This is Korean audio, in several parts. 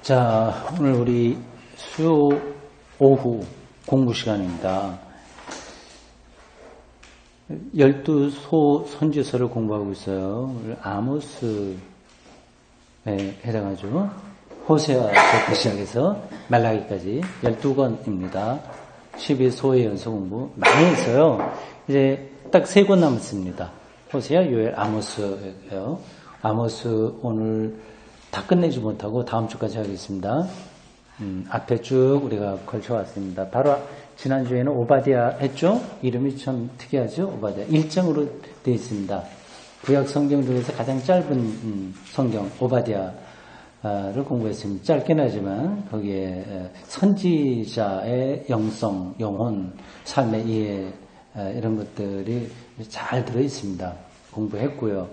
자, 오늘 우리 수요 오후 공부 시간입니다. 12소 선지서를 공부하고 있어요. 아모스에 해당하죠. 호세아부터 시작해서 말라기까지 12권입니다. 12소의 연속 공부 많이 했어요. 이제 딱 3권 남았습니다. 호세아, 요엘, 아모스예요. 아모스 오늘 다 끝내지 못하고 다음 주까지 하겠습니다. 앞에 쭉 우리가 걸쳐왔습니다. 바로 지난주에는 오바댜 했죠? 이름이 참 특이하죠? 오바댜. 1장으로 되어 있습니다. 구약 성경 중에서 가장 짧은 성경 오바댜를 공부했습니다. 짧긴 하지만 거기에 선지자의 영성, 영혼, 삶의 이해 이런 것들이 잘 들어있습니다. 공부했고요.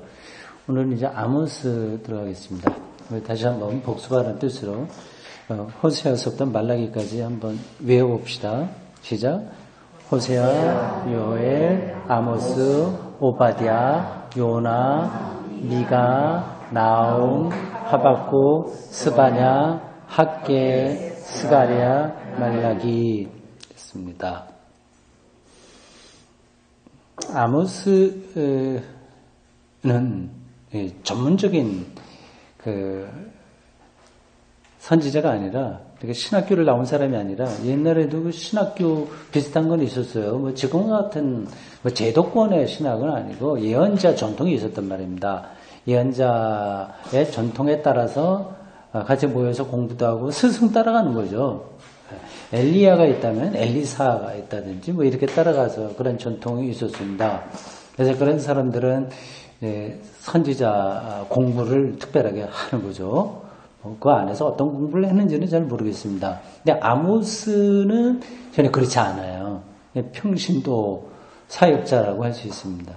오늘은 이제 아모스 들어가겠습니다. 다시 한번 복습하는 뜻으로 호세아서부터 말라기까지 한번 외워봅시다. 시작. 호세아, 요엘, 아모스, 오바댜, 요나, 미가, 나움, 하박국, 스바냐, 학개, 스가랴, 말라기 됐습니다. 아모스는 전문적인 선지자가 아니라, 신학교를 나온 사람이 아니라, 옛날에도 그 신학교 비슷한 건 있었어요. 뭐, 지금 같은, 제도권의 신학은 아니고, 예언자 전통이 있었단 말입니다. 예언자의 전통에 따라서 같이 모여서 공부도 하고, 스승 따라가는 거죠. 엘리야가 있다면 엘리사가 있다든지, 뭐, 이렇게 따라가서 그런 전통이 있었습니다. 그래서 그런 사람들은, 선지자 공부를 특별하게 하는 거죠. 그 안에서 어떤 공부를 했는지는 잘 모르겠습니다. 근데 아모스는 전혀 그렇지 않아요. 평신도 사역자라고 할 수 있습니다.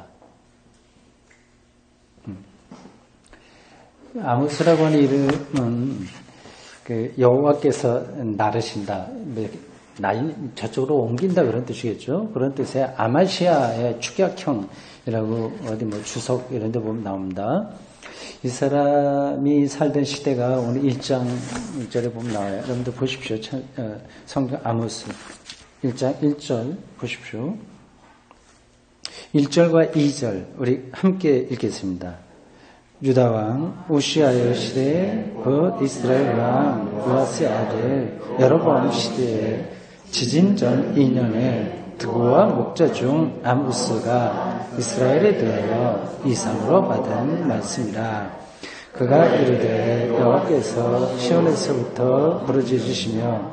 아모스라고 하는 이름은 여호와께서 나르신다. 저쪽으로 옮긴다 그런 뜻이겠죠. 그런 뜻의 아마시아의 축약형이라고 어디 주석 이런 데 보면 나옵니다. 이 사람이 살던 시대가 오늘 1장 1절에 보면 나와요. 여러분들 보십시오. 성경 아모스 1장 1절 보십시오. 1절과 2절 우리 함께 읽겠습니다. 유다왕 우시아의 시대에 곧 이스라엘 왕 요아스의 아들 여로보암 시대에 지진 전 2년에 드고와 목자 중 아모스가 이스라엘에 대하여 이상으로 받은 말씀이라. 그가 이르되 여호와께서 시온에서부터 부르짖으시며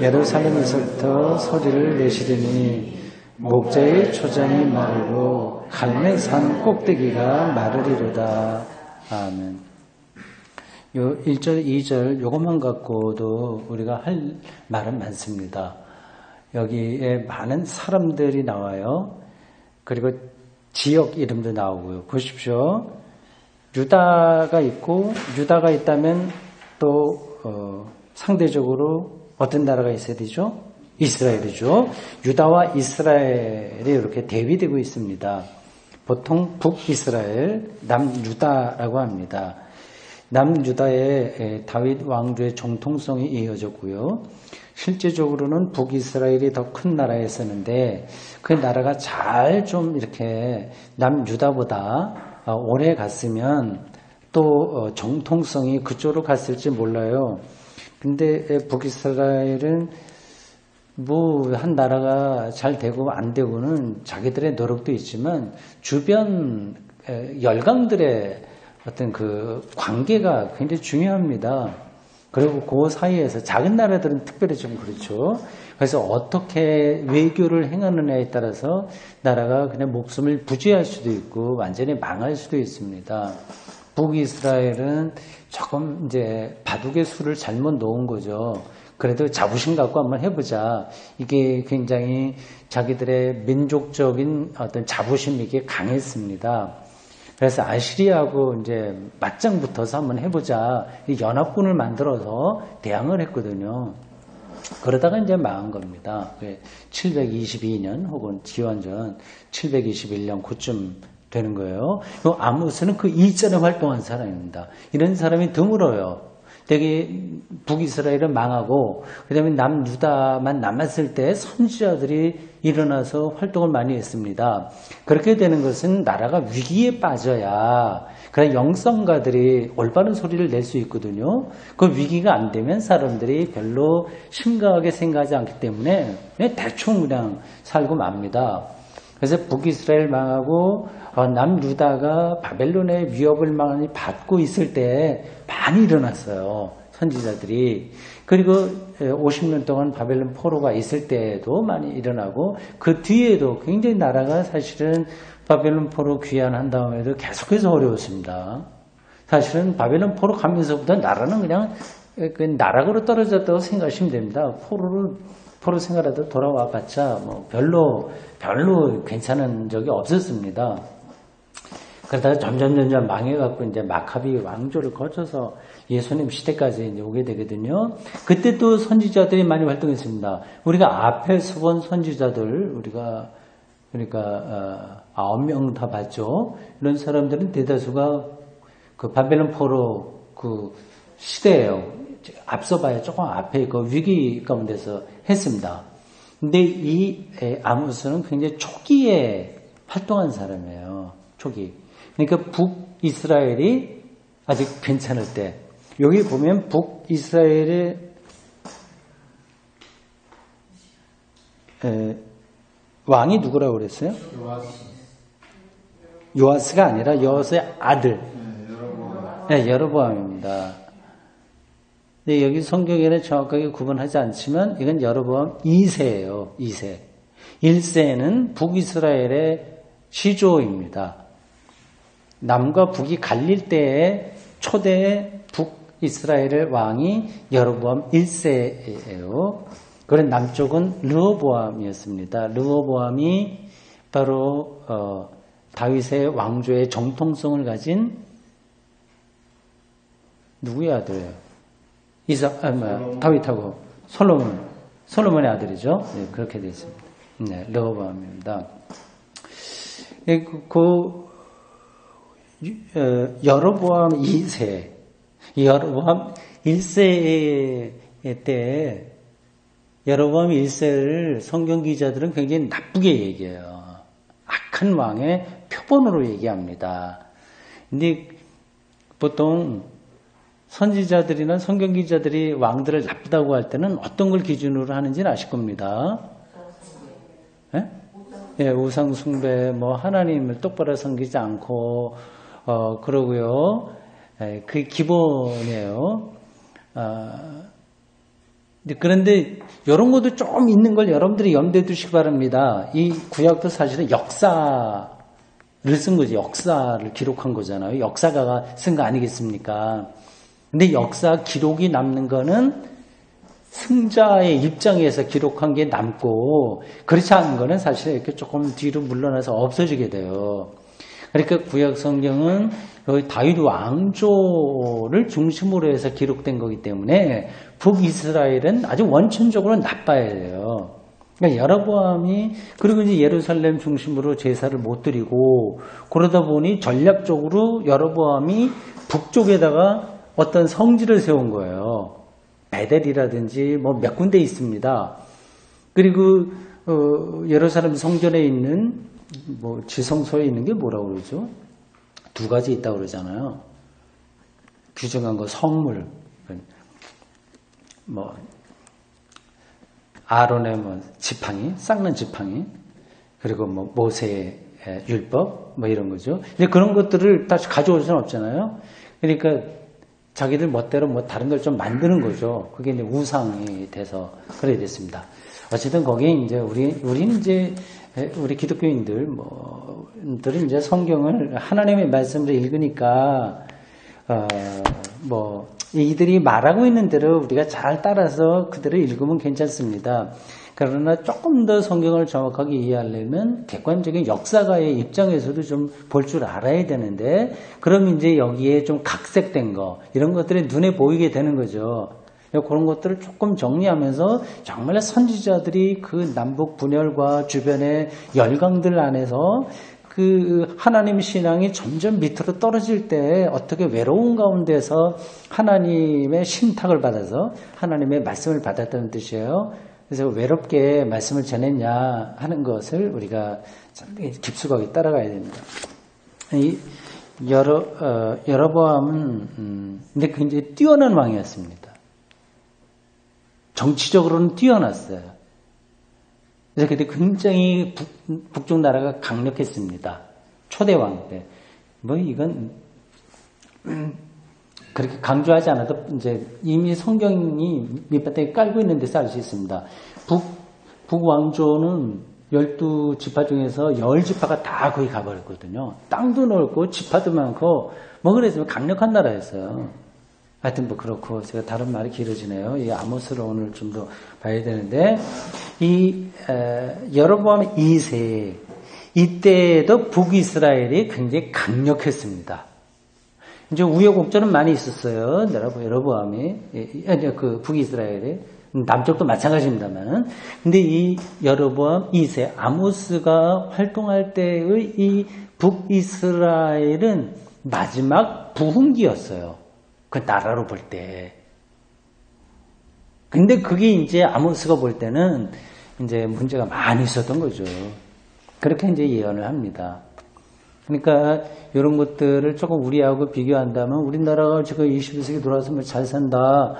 예루살렘에서부터 소리를 내시리니 목자의 초장이 마르고 갈매산 꼭대기가 마르리로다. 아멘. 요 1절, 2절 요것만 갖고도 우리가 할 말은 많습니다. 여기에 많은 사람들이 나와요. 그리고 지역 이름도 나오고요. 보십시오. 유다가 있고 유다가 있다면 또 상대적으로 어떤 나라가 있어야 되죠? 이스라엘이죠. 유다와 이스라엘이 이렇게 대비되고 있습니다. 보통 북이스라엘, 남유다라고 합니다. 남유다의 다윗 왕조의 정통성이 이어졌고요. 실제적으로는 북이스라엘이 더 큰 나라였었는데 그 나라가 잘 좀 이렇게 남유다보다 오래 갔으면 또 정통성이 그쪽으로 갔을지 몰라요. 근데 북이스라엘은 뭐 한 나라가 잘 되고 안 되고는 자기들의 노력도 있지만 주변 열강들의 어떤 그 관계가 굉장히 중요합니다. 그리고 그 사이에서 작은 나라들은 특별히 좀 그렇죠. 그래서 어떻게 외교를 행하느냐에 따라서 나라가 그냥 목숨을 부지할 수도 있고 완전히 망할 수도 있습니다. 북이스라엘은 조금 이제 바둑의 수를 잘못 놓은 거죠. 그래도 자부심 갖고 한번 해보자. 이게 굉장히 자기들의 민족적인 어떤 자부심이 이게 강했습니다. 그래서 아시리아하고 이제 맞짱 붙어서 한번 해보자. 연합군을 만들어서 대항을 했거든요. 그러다가 이제 망한 겁니다. 722년 혹은 기원전 721년 그쯤 되는 거예요. 아모스는 그 이전에 활동한 사람입니다. 이런 사람이 드물어요. 되게 북이스라엘은 망하고 그다음에 남유다만 남았을 때 선지자들이 일어나서 활동을 많이 했습니다. 그렇게 되는 것은 나라가 위기에 빠져야 그런 영성가들이 올바른 소리를 낼 수 있거든요. 그 위기가 안 되면 사람들이 별로 심각하게 생각하지 않기 때문에 그냥 대충 그냥 살고 맙니다. 그래서 북이스라엘 망하고 남유다가 바벨론의 위협을 많이 받고 있을 때 많이 일어났어요. 선지자들이. 그리고 50년 동안 바벨론 포로가 있을 때에도 많이 일어나고 그 뒤에도 굉장히 나라가 사실은 바벨론 포로 귀환한 다음에도 계속해서 어려웠습니다. 사실은 바벨론 포로 가면서부터 나라는 그냥 나락으로 떨어졌다고 생각하시면 됩니다. 포로 생활하다 돌아와 봤자 뭐 별로 괜찮은 적이 없었습니다. 그러다가 점점 망해갖고 이제 마카비 왕조를 거쳐서 예수님 시대까지 이제 오게 되거든요. 그때 또 선지자들이 많이 활동했습니다. 우리가 앞에서 본 선지자들, 우리가 9명 다 봤죠. 이런 사람들은 대다수가 그 바벨론 포로 그 시대예요. 앞서 봐야 조금 앞에 그 위기 가운데서 했습니다. 근데 이 아모스는 굉장히 초기에 활동한 사람이에요. 초기. 그러니까 북이스라엘이 아직 괜찮을 때, 여기 보면 북이스라엘의 왕이 누구라고 그랬어요? 요아스가 아니라 요아스의 아들. 네, 여로보암입니다. 근데 여기 성경에는 정확하게 구분하지 않지만 이건 여로보암 2세예요. 2세. 1세는 북이스라엘의 시조입니다. 남과 북이 갈릴 때에 초대 북이스라엘 왕이 여로보암 1세예요. 그런 남쪽은 르호보암이었습니다. 르호보암이 바로 다윗의 왕조의 정통성을 가진 누구의 아들이에요? 다윗하고 솔로몬의 아들이죠. 네, 그렇게 되어 있습니다. 네, 르호보암입니다. 여로보암 2세, 여로보암 1세 때 여로보암 1세를 성경 기자들은 굉장히 나쁘게 얘기해요. 악한 왕의 표본으로 얘기합니다. 근데 보통 선지자들이나 성경 기자들이 왕들을 나쁘다고 할 때는 어떤 걸 기준으로 하는지는 아실 겁니다. 예, 우상 숭배, 뭐 하나님을 똑바로 섬기지 않고 그러고요. 그게 기본이에요. 그런데 이런 것도 좀 있는 걸 여러분들이 염두에 두시기 바랍니다. 이 구약도 사실은 역사를 쓴 거지. 역사를 기록한 거잖아요. 역사가가 쓴 거 아니겠습니까? 근데 역사 기록이 남는 거는 승자의 입장에서 기록한 게 남고, 그렇지 않은 거는 사실 이렇게 조금 뒤로 물러나서 없어지게 돼요. 그러니까 구약 성경은 다윗 왕조를 중심으로 해서 기록된 거기 때문에 북이스라엘은 아주 원천적으로 나빠야 돼요. 그러니까 여로보암이, 그리고 이제 예루살렘 중심으로 제사를 못 드리고, 그러다 보니 전략적으로 여로보암이 북쪽에다가 어떤 성지를 세운 거예요. 베델이라든지 뭐 몇 군데 있습니다. 그리고 예루살렘 성전에 있는 뭐 지성소에 있는 게 뭐라고 그러죠? 두 가지 있다고 그러잖아요. 규정한 거 성물, 뭐 아론의 뭐 지팡이, 깎는 지팡이, 그리고 뭐 모세의 율법, 뭐 이런 거죠. 근데 그런 것들을 다시 가져올 수는 없잖아요. 그러니까 자기들 멋대로 뭐 다른 걸 좀 만드는 거죠. 그게 이제 우상이 돼서 그래 됐습니다. 어쨌든 거기에 이제 우리는 이제 우리 기독교인들 뭐들은 이제 성경을 하나님의 말씀을 읽으니까 뭐 이들이 말하고 있는 대로 우리가 잘 따라서 그대로 읽으면 괜찮습니다. 그러나 조금 더 성경을 정확하게 이해하려면 객관적인 역사가의 입장에서도 좀 볼 줄 알아야 되는데, 그럼 이제 여기에 좀 각색된 거, 이런 것들이 눈에 보이게 되는 거죠. 그런 것들을 조금 정리하면서 정말 선지자들이 그 남북 분열과 주변의 열강들 안에서 그 하나님 신앙이 점점 밑으로 떨어질 때 어떻게 외로운 가운데서 하나님의 신탁을 받아서 하나님의 말씀을 받았다는 뜻이에요. 그래서 외롭게 말씀을 전했냐 하는 것을 우리가 깊숙하게 따라가야 됩니다. 이 여로보암은 근데 굉장히 뛰어난 왕이었습니다. 정치적으로는 뛰어났어요. 그래서 그때 굉장히 북쪽 나라가 강력했습니다. 초대왕 때. 뭐 이건 그렇게 강조하지 않아도 이제 이미 성경이 밑바닥에 깔고 있는 데서 알 수 있습니다. 북왕조는 12지파 중에서 10지파가 다 거기 가버렸거든요. 땅도 넓고 지파도 많고 뭐 그래서 강력한 나라였어요. 하여튼 뭐 그렇고 제가 다른 말이 길어지네요. 이 아모스를 오늘 좀 더 봐야 되는데 이 여로보암 2세 이때에도 북이스라엘이 굉장히 강력했습니다. 이제 우여곡절은 많이 있었어요. 여로보암이 그 북이스라엘이 남쪽도 마찬가지입니다만, 근데 이 여로보암 2세 아모스가 활동할 때의 이 북이스라엘은 마지막 부흥기였어요. 그 나라로 볼 때. 근데 그게 이제 아모스가 볼 때는 이제 문제가 많이 있었던 거죠. 그렇게 이제 예언을 합니다. 그러니까 이런 것들을 조금 우리하고 비교한다면 우리나라가 지금 21세기 돌아서면 잘 산다.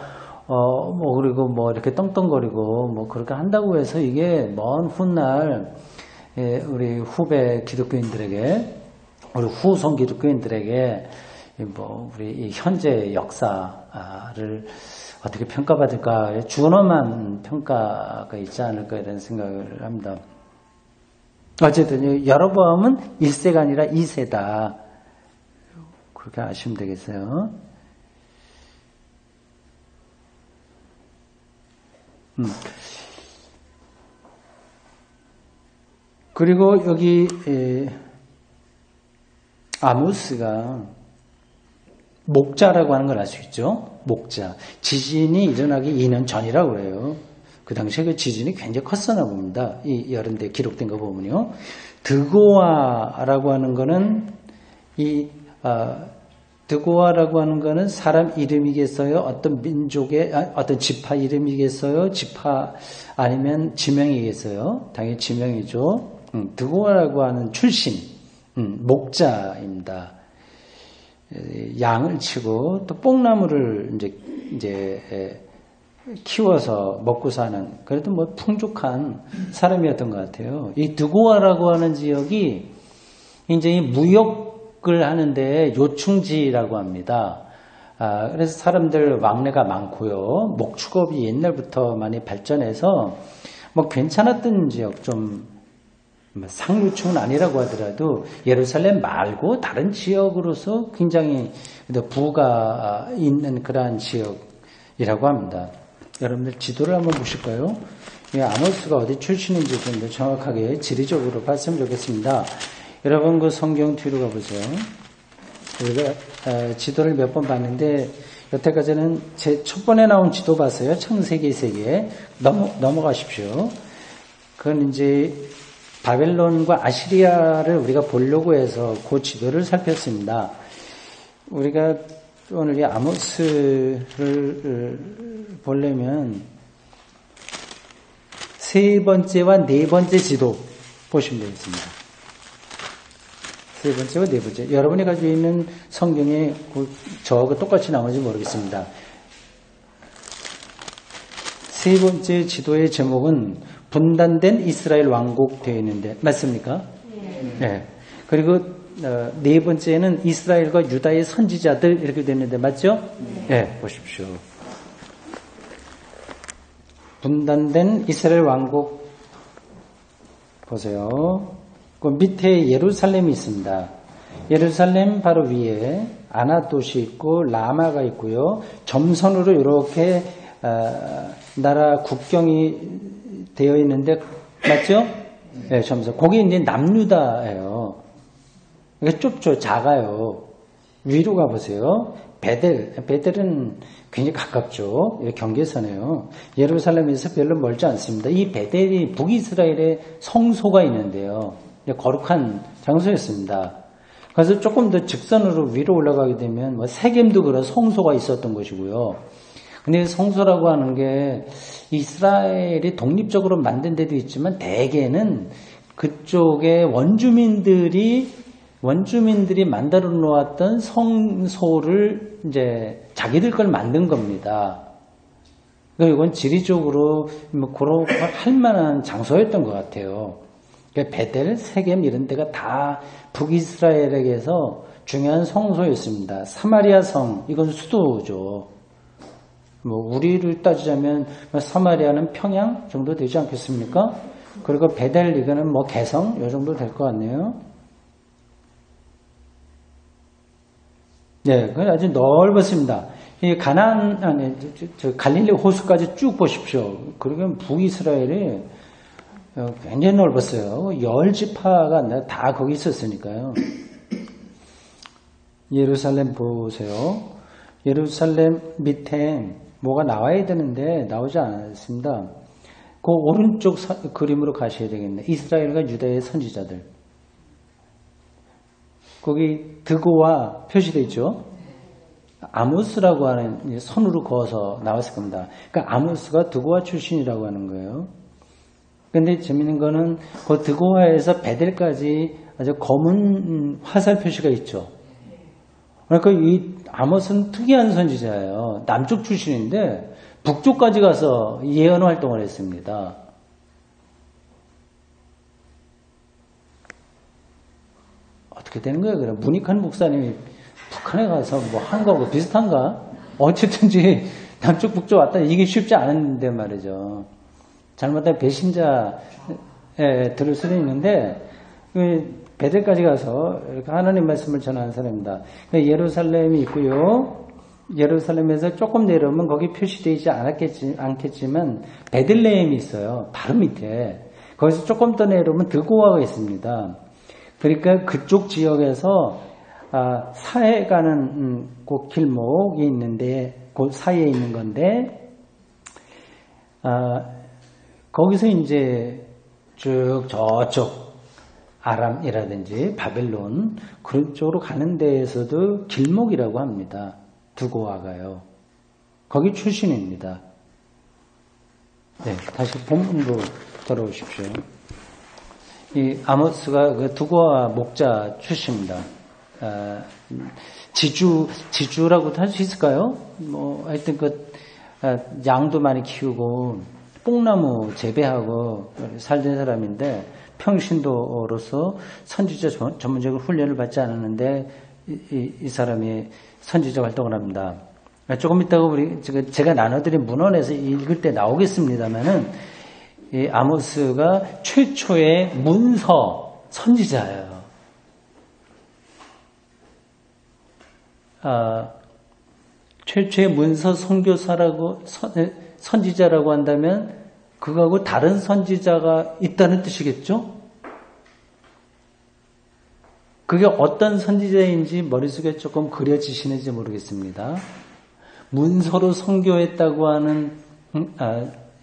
뭐 그리고 뭐 이렇게 떵떵거리고 뭐 그렇게 한다고 해서 이게 먼 훗날 우리 후배 기독교인들에게 우리 후손 기독교인들에게 뭐 우리 이 현재 역사를 어떻게 평가받을까 준엄한 평가가 있지 않을까 이런 생각을 합니다. 어쨌든 여로보암은 1세가 아니라 2세다. 그렇게 아시면 되겠어요. 그리고 여기 아모스가 목자라고 하는 걸 알 수 있죠. 목자. 지진이 일어나기 2년 전이라고 그래요. 그 당시에 그 지진이 굉장히 컸었나 봅니다. 이 여름대 기록된 거 보면요. 드고아라고 하는 거는 드고아라고 하는 거는 사람 이름이겠어요? 어떤 민족의 어떤 지파 이름이겠어요? 지파 아니면 지명이겠어요? 당연히 지명이죠. 드고아라고 하는 출신 목자입니다. 양을 치고 또 뽕나무를 이제 키워서 먹고 사는 그래도 뭐 풍족한 사람이었던 것 같아요. 이 드고아라고 하는 지역이 이제 무역을 하는데 요충지라고 합니다. 그래서 사람들 왕래가 많고요. 목축업이 옛날부터 많이 발전해서 뭐 괜찮았던 지역 좀 상류층은 아니라고 하더라도 예루살렘 말고 다른 지역으로서 굉장히 부가 있는 그러한 지역이라고 합니다. 여러분들 지도를 한번 보실까요? 이 아모스가 어디 출신인지 좀 더 정확하게 지리적으로 봤으면 좋겠습니다. 여러분 그 성경 뒤로 가보세요. 우리가 지도를 몇 번 봤는데 여태까지는 제 첫 번에 나온 지도 봤어요. 창세기 세계 넘어가십시오. 그건 이제 바벨론과 아시리아를 우리가 보려고 해서 그 지도를 살폈습니다. 우리가 오늘 이 아모스를 보려면 세 번째와 네 번째 지도 보시면 되겠습니다. 세 번째와 네 번째. 여러분이 가지고 있는 성경에 저하고 똑같이 나오는지 모르겠습니다. 세 번째 지도의 제목은 분단된 이스라엘 왕국 되어 있는데 맞습니까? 네. 그리고 네 번째는 이스라엘과 유다의 선지자들 이렇게 되어 있는데 맞죠? 네. 보십시오. 분단된 이스라엘 왕국 보세요. 그 밑에 예루살렘이 있습니다. 예루살렘 바로 위에 아나돗이 있고 라마가 있고요. 점선으로 이렇게 나라 국경이 되어 있는데 맞죠? 네, 점선. 거기 이제 남유다예요. 이게 좁죠, 작아요. 위로 가보세요. 베델은 굉장히 가깝죠. 경계선이에요. 예루살렘에서 별로 멀지 않습니다. 이 베델이 북이스라엘의 성소가 있는데요. 거룩한 장소였습니다. 그래서 조금 더 직선으로 위로 올라가게 되면 뭐 세겜도 그런 성소가 있었던 것이고요. 근데 성소라고 하는 게 이스라엘이 독립적으로 만든 데도 있지만 대개는 그쪽에 원주민들이 만들어 놓았던 성소를 이제 자기들 걸 만든 겁니다. 그러니까 이건 지리적으로 뭐 그런 할 만한 장소였던 것 같아요. 그러니까 베델, 세겜 이런 데가 다 북이스라엘에게서 중요한 성소였습니다. 사마리아 성, 이건 수도죠. 뭐 우리를 따지자면 사마리아는 평양 정도 되지 않겠습니까? 그리고 베델 이거는 뭐 개성 이 정도 될 것 같네요. 네, 그건 아주 넓었습니다. 이 갈릴리 호수까지 쭉 보십시오. 그러면 북이스라엘이 굉장히 넓었어요. 10지파가 다 거기 있었으니까요. 예루살렘 보세요. 예루살렘 밑에 뭐가 나와야 되는데 나오지 않았습니다. 그 오른쪽 그림으로 가셔야 되겠네. 이스라엘과 유다의 선지자들. 거기 드고와 표시되어 있죠. 아모스라고 하는 손으로 그어서 나왔을 겁니다. 그러니까 아모스가 드고와 출신이라고 하는 거예요. 근데 재밌는 거는 그 드고와에서 베델까지 아주 검은 화살 표시가 있죠. 그러니까 이 아모스는 특이한 선지자예요. 남쪽 출신인데 북쪽까지 가서 예언 활동을 했습니다. 어떻게 되는 거예요? 그럼 문익환 목사님이 북한에 가서 뭐 한 거하고 비슷한가? 어쨌든지 남쪽 북쪽 왔다 이게 쉽지 않은데 말이죠. 잘못하면 배신자에 들을 수도 있는데 베델까지 가서 이렇게 하나님 말씀을 전하는 사람입니다. 예루살렘이 있고요. 예루살렘에서 조금 내려오면 거기 표시되지 않겠지만 베들레헴이 있어요. 바로 밑에. 거기서 조금 더 내려오면 드고아가 있습니다. 그러니까 그쪽 지역에서 사해 가는 그 길목이 있는데 그 사이에 있는 건데 거기서 이제 쭉 저쪽 아람이라든지 바벨론 그런 쪽으로 가는 데에서도 길목이라고 합니다. 두고아가요. 거기 출신입니다. 네, 다시 본문으로 돌아오십시오. 이 아모스가 그 두고아 목자 출신입니다. 지주라고도 할 수 있을까요? 뭐 하여튼 양도 많이 키우고 뽕나무 재배하고 살던 사람인데 평신도로서 선지자 전문적으로 훈련을 받지 않았는데 이 사람이 선지자 활동을 합니다. 조금 이따가 제가 나눠드린 문헌에서 읽을 때 나오겠습니다만은 이 아모스가 최초의 문서 선지자예요. 최초의 문서 선교사라고 선지자라고 한다면 그거하고 다른 선지자가 있다는 뜻이겠죠? 그게 어떤 선지자인지 머릿속에 조금 그려지시는지 모르겠습니다. 문서로 선교했다고 하는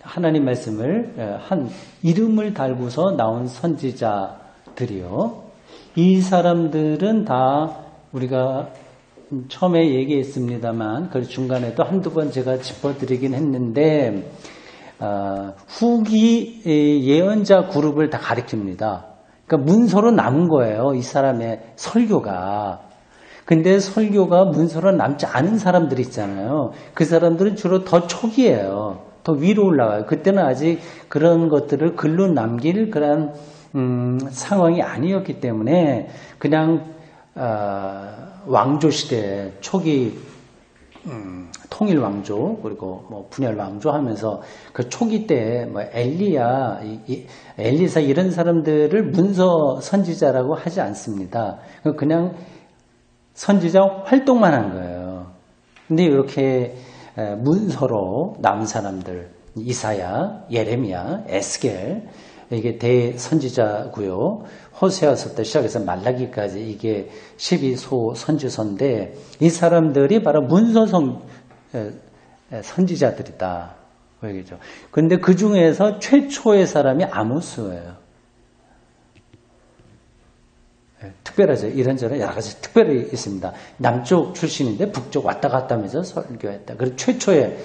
하나님 말씀을 한 이름을 달고서 나온 선지자들이요. 이 사람들은 다 우리가 처음에 얘기했습니다만 그 중간에도 한두 번 제가 짚어드리긴 했는데 후기 예언자 그룹을 다 가리킵니다. 그러니까 문서로 남은 거예요. 이 사람의 설교가. 근데 설교가 문서로 남지 않은 사람들이 있잖아요. 그 사람들은 주로 더 초기예요. 더 위로 올라가요. 그때는 아직 그런 것들을 글로 남길 그런 상황이 아니었기 때문에 그냥 왕조 시대 초기 통일 왕조 그리고 뭐 분열 왕조 하면서 그 초기 때 뭐 엘리야, 엘리사 이런 사람들을 문서 선지자라고 하지 않습니다. 그냥 선지자 활동만 한 거예요. 근데 이렇게 문서로 남은 사람들 이사야, 예레미야, 에스겔 이게 대선지자고요. 호세아서부터 시작해서 말라기까지 이게 12소 선지서인데 이 사람들이 바로 문서 선지자들이다. 그러겠죠. 근데 그 중에서 최초의 사람이 아모스예요. 특별하죠. 이런저런 여러 가지 특별히 있습니다. 남쪽 출신인데 북쪽 왔다 갔다 하면서 설교했다. 그리고 최초의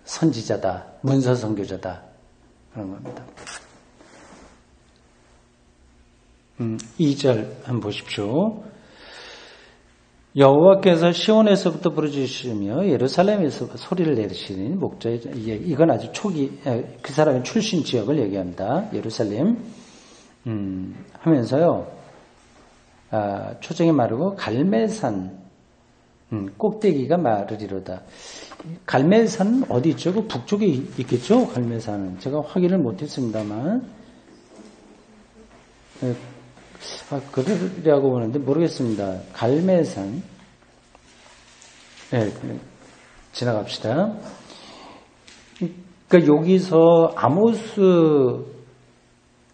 선지자다. 문서 선교자다. 그런 겁니다. 2절 한번 보십시오. 여호와께서 시온에서부터 부르짖으시며 예루살렘에서 소리를 내리시니 목자의 이건 아주 초기 그 사람의 출신 지역을 얘기합니다. 예루살렘 하면서요. 초정이 마르고 갈멜산 꼭대기가 마르리로다. 갈멜산은 어디 있죠? 그 북쪽에 있겠죠? 갈멜산은 제가 확인을 못했습니다만 그러려고 보는데 모르겠습니다. 갈멜산. 네, 지나갑시다. 그러니까 여기서 아모스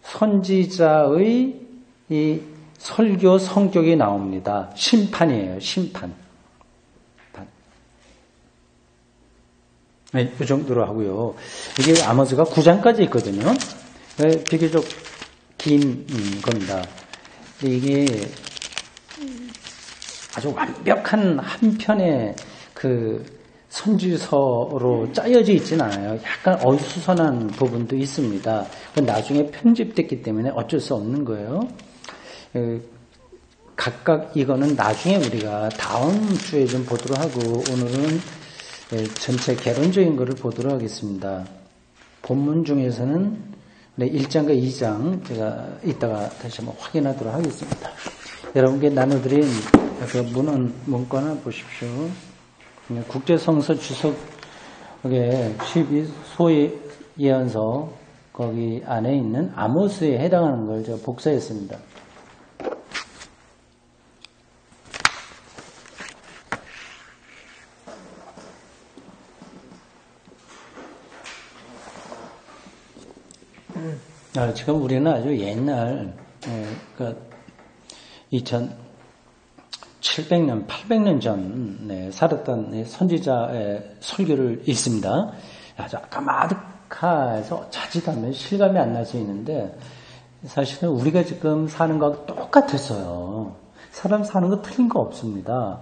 선지자의 이 설교 성격이 나옵니다. 심판이에요. 심판. 네, 이 정도로 하고요. 이게 아모스가 9장까지 있거든요. 비교적 긴 겁니다. 이게 아주 완벽한 한 편의 그 선지서로 짜여져 있지는 않아요. 약간 어수선한 부분도 있습니다. 나중에 편집됐기 때문에 어쩔 수 없는 거예요. 각각 이거는 나중에 우리가 다음 주에 좀 보도록 하고 오늘은 전체 개론적인 것을 보도록 하겠습니다. 본문 중에서는 1장과 2장 제가 이따가 다시 한번 확인하도록 하겠습니다. 여러분께 나눠드린 그 문건을 보십시오. 국제성서 주석의 12 소위 예언서 거기 안에 있는 아모스에 해당하는 걸 제가 복사했습니다. 지금 우리는 아주 옛날, 2700년, 800년 전에 살았던 선지자의 설교를 읽습니다. 아주 까마득해서 자칫하면 실감이 안 날 수 있는데, 사실은 우리가 지금 사는 거하고 똑같았어요. 사람 사는 거 틀린 거 없습니다.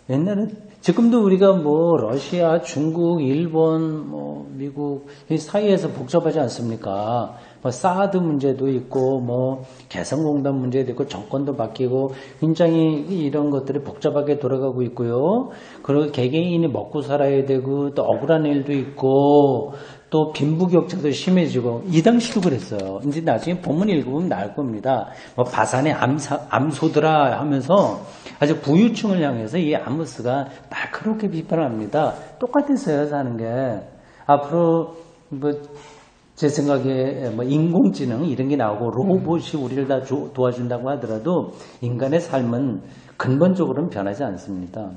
옛날엔 지금도 우리가 뭐 러시아, 중국, 일본, 뭐 미국 이 사이에서 복잡하지 않습니까? 뭐 사드 문제도 있고 뭐 개성공단 문제도 있고 정권도 바뀌고 굉장히 이런 것들이 복잡하게 돌아가고 있고요. 그리고 개개인이 먹고 살아야 되고 또 억울한 일도 있고 또 빈부격차도 심해지고 이 당시도 그랬어요. 이제 나중에 본문 읽어보면 나올 겁니다. 뭐 바산의 암소들아 하면서 아주 부유층을 향해서 이 아모스가 날카롭게 비판합니다. 똑같았어요 사는 게. 앞으로 뭐 제 생각에 뭐 인공지능 이런 게 나오고 로봇이 우리를 다 도와준다고 하더라도 인간의 삶은 근본적으로는 변하지 않습니다.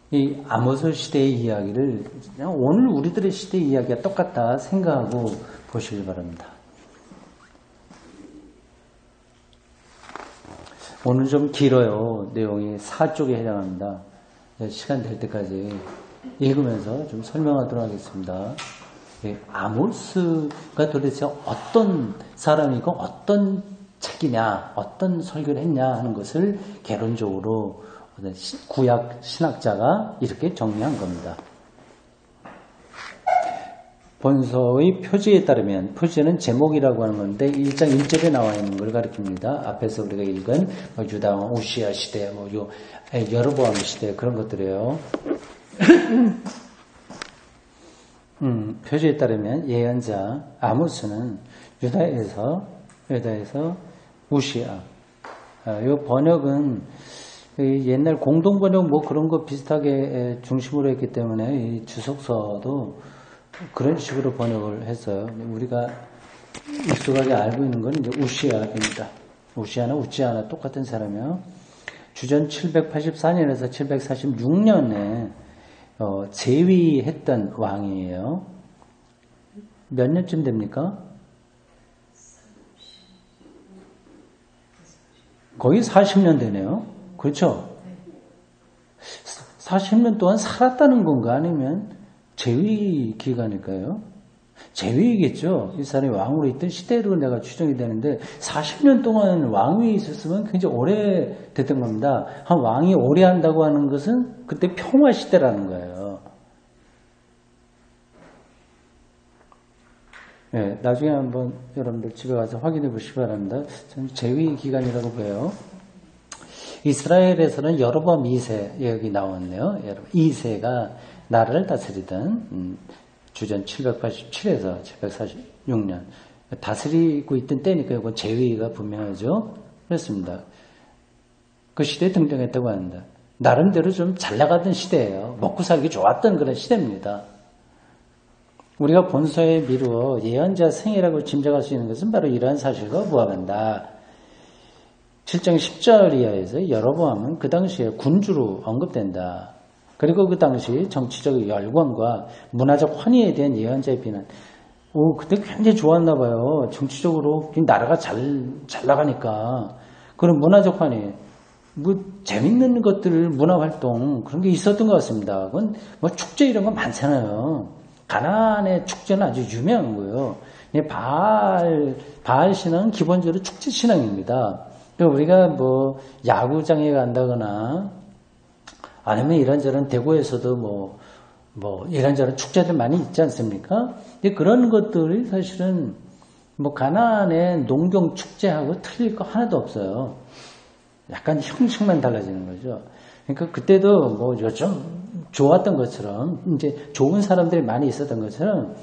이 아모스 시대의 이야기를 그냥 오늘 우리들의 시대의 이야기가 똑같다 생각하고 보시기 바랍니다. 오늘 좀 길어요. 내용이 4쪽에 해당합니다. 시간 될 때까지 읽으면서 좀 설명하도록 하겠습니다. 아모스가 도대체 어떤 사람이고 어떤 책이냐, 어떤 설교를 했냐 하는 것을 개론적으로 구약 신학자가 이렇게 정리한 겁니다. 본서의 표지에 따르면, 표지는 제목이라고 하는 건데 1장 1절에 나와 있는 걸 가리킵니다. 앞에서 우리가 읽은 유다 왕 우시야 시대, 여로보암 시대 그런 것들이에요. 표지에 따르면 예언자 아모스는 유다에서 우시야. 이 번역은 옛날 공동번역 뭐 그런 거 비슷하게 중심으로 했기 때문에 이 주석서도 그런 식으로 번역을 했어요. 우리가 익숙하게 알고 있는 건 이제 우시야입니다. 우시야나 우찌야나 똑같은 사람이요. 주전 784년에서 746년에 재위했던 왕이에요. 몇 년쯤 됩니까? 거의 40년 되네요. 그렇죠? 40년 동안 살았다는 건가? 아니면 재위 기간일까요? 제위이겠죠. 이 사람이 왕으로 있던 시대로 내가 추정이 되는데 40년 동안 왕위에 있었으면 굉장히 오래 됐던 겁니다. 한 왕이 오래 한다고 하는 것은 그때 평화 시대라는 거예요. 네, 나중에 한번 여러분들 집에 가서 확인해 보시기 바랍니다. 저는 제위 기간이라고 보여요. 이스라엘에서는 여로보암 2세 여기 나왔네요. 2세가 나라를 다스리던 주전 787에서 746년 다스리고 있던 때니까 이건 제위가 분명하죠. 그렇습니다. 그 시대에 등장했다고 합니다. 나름대로 좀 잘 나가던 시대예요. 먹고 살기 좋았던 그런 시대입니다. 우리가 본서에 미루어 예언자 생애라고 짐작할 수 있는 것은 바로 이러한 사실과 부합한다. 7장 10절 이하에서 여로보암은 그 당시에 군주로 언급된다. 그리고 그 당시 정치적 열광과 문화적 환희에 대한 예언자의 비난. 그때 굉장히 좋았나 봐요. 정치적으로 나라가 잘 나가니까. 그런 문화적 환희. 재밌는 것들, 문화활동, 그런 게 있었던 것 같습니다. 그건 축제 이런 거 많잖아요. 가나안의 축제는 아주 유명한 거예요. 바알 신앙은 기본적으로 축제 신앙입니다. 우리가 야구장에 간다거나 아니면 이런저런 대구에서도 이런저런 축제들 많이 있지 않습니까? 그런 것들이 사실은 가나안의 농경 축제하고 틀릴 거 하나도 없어요. 약간 형식만 달라지는 거죠. 그러니까 그때도 요즘 좋았던 것처럼 이제 좋은 사람들이 많이 있었던 것처럼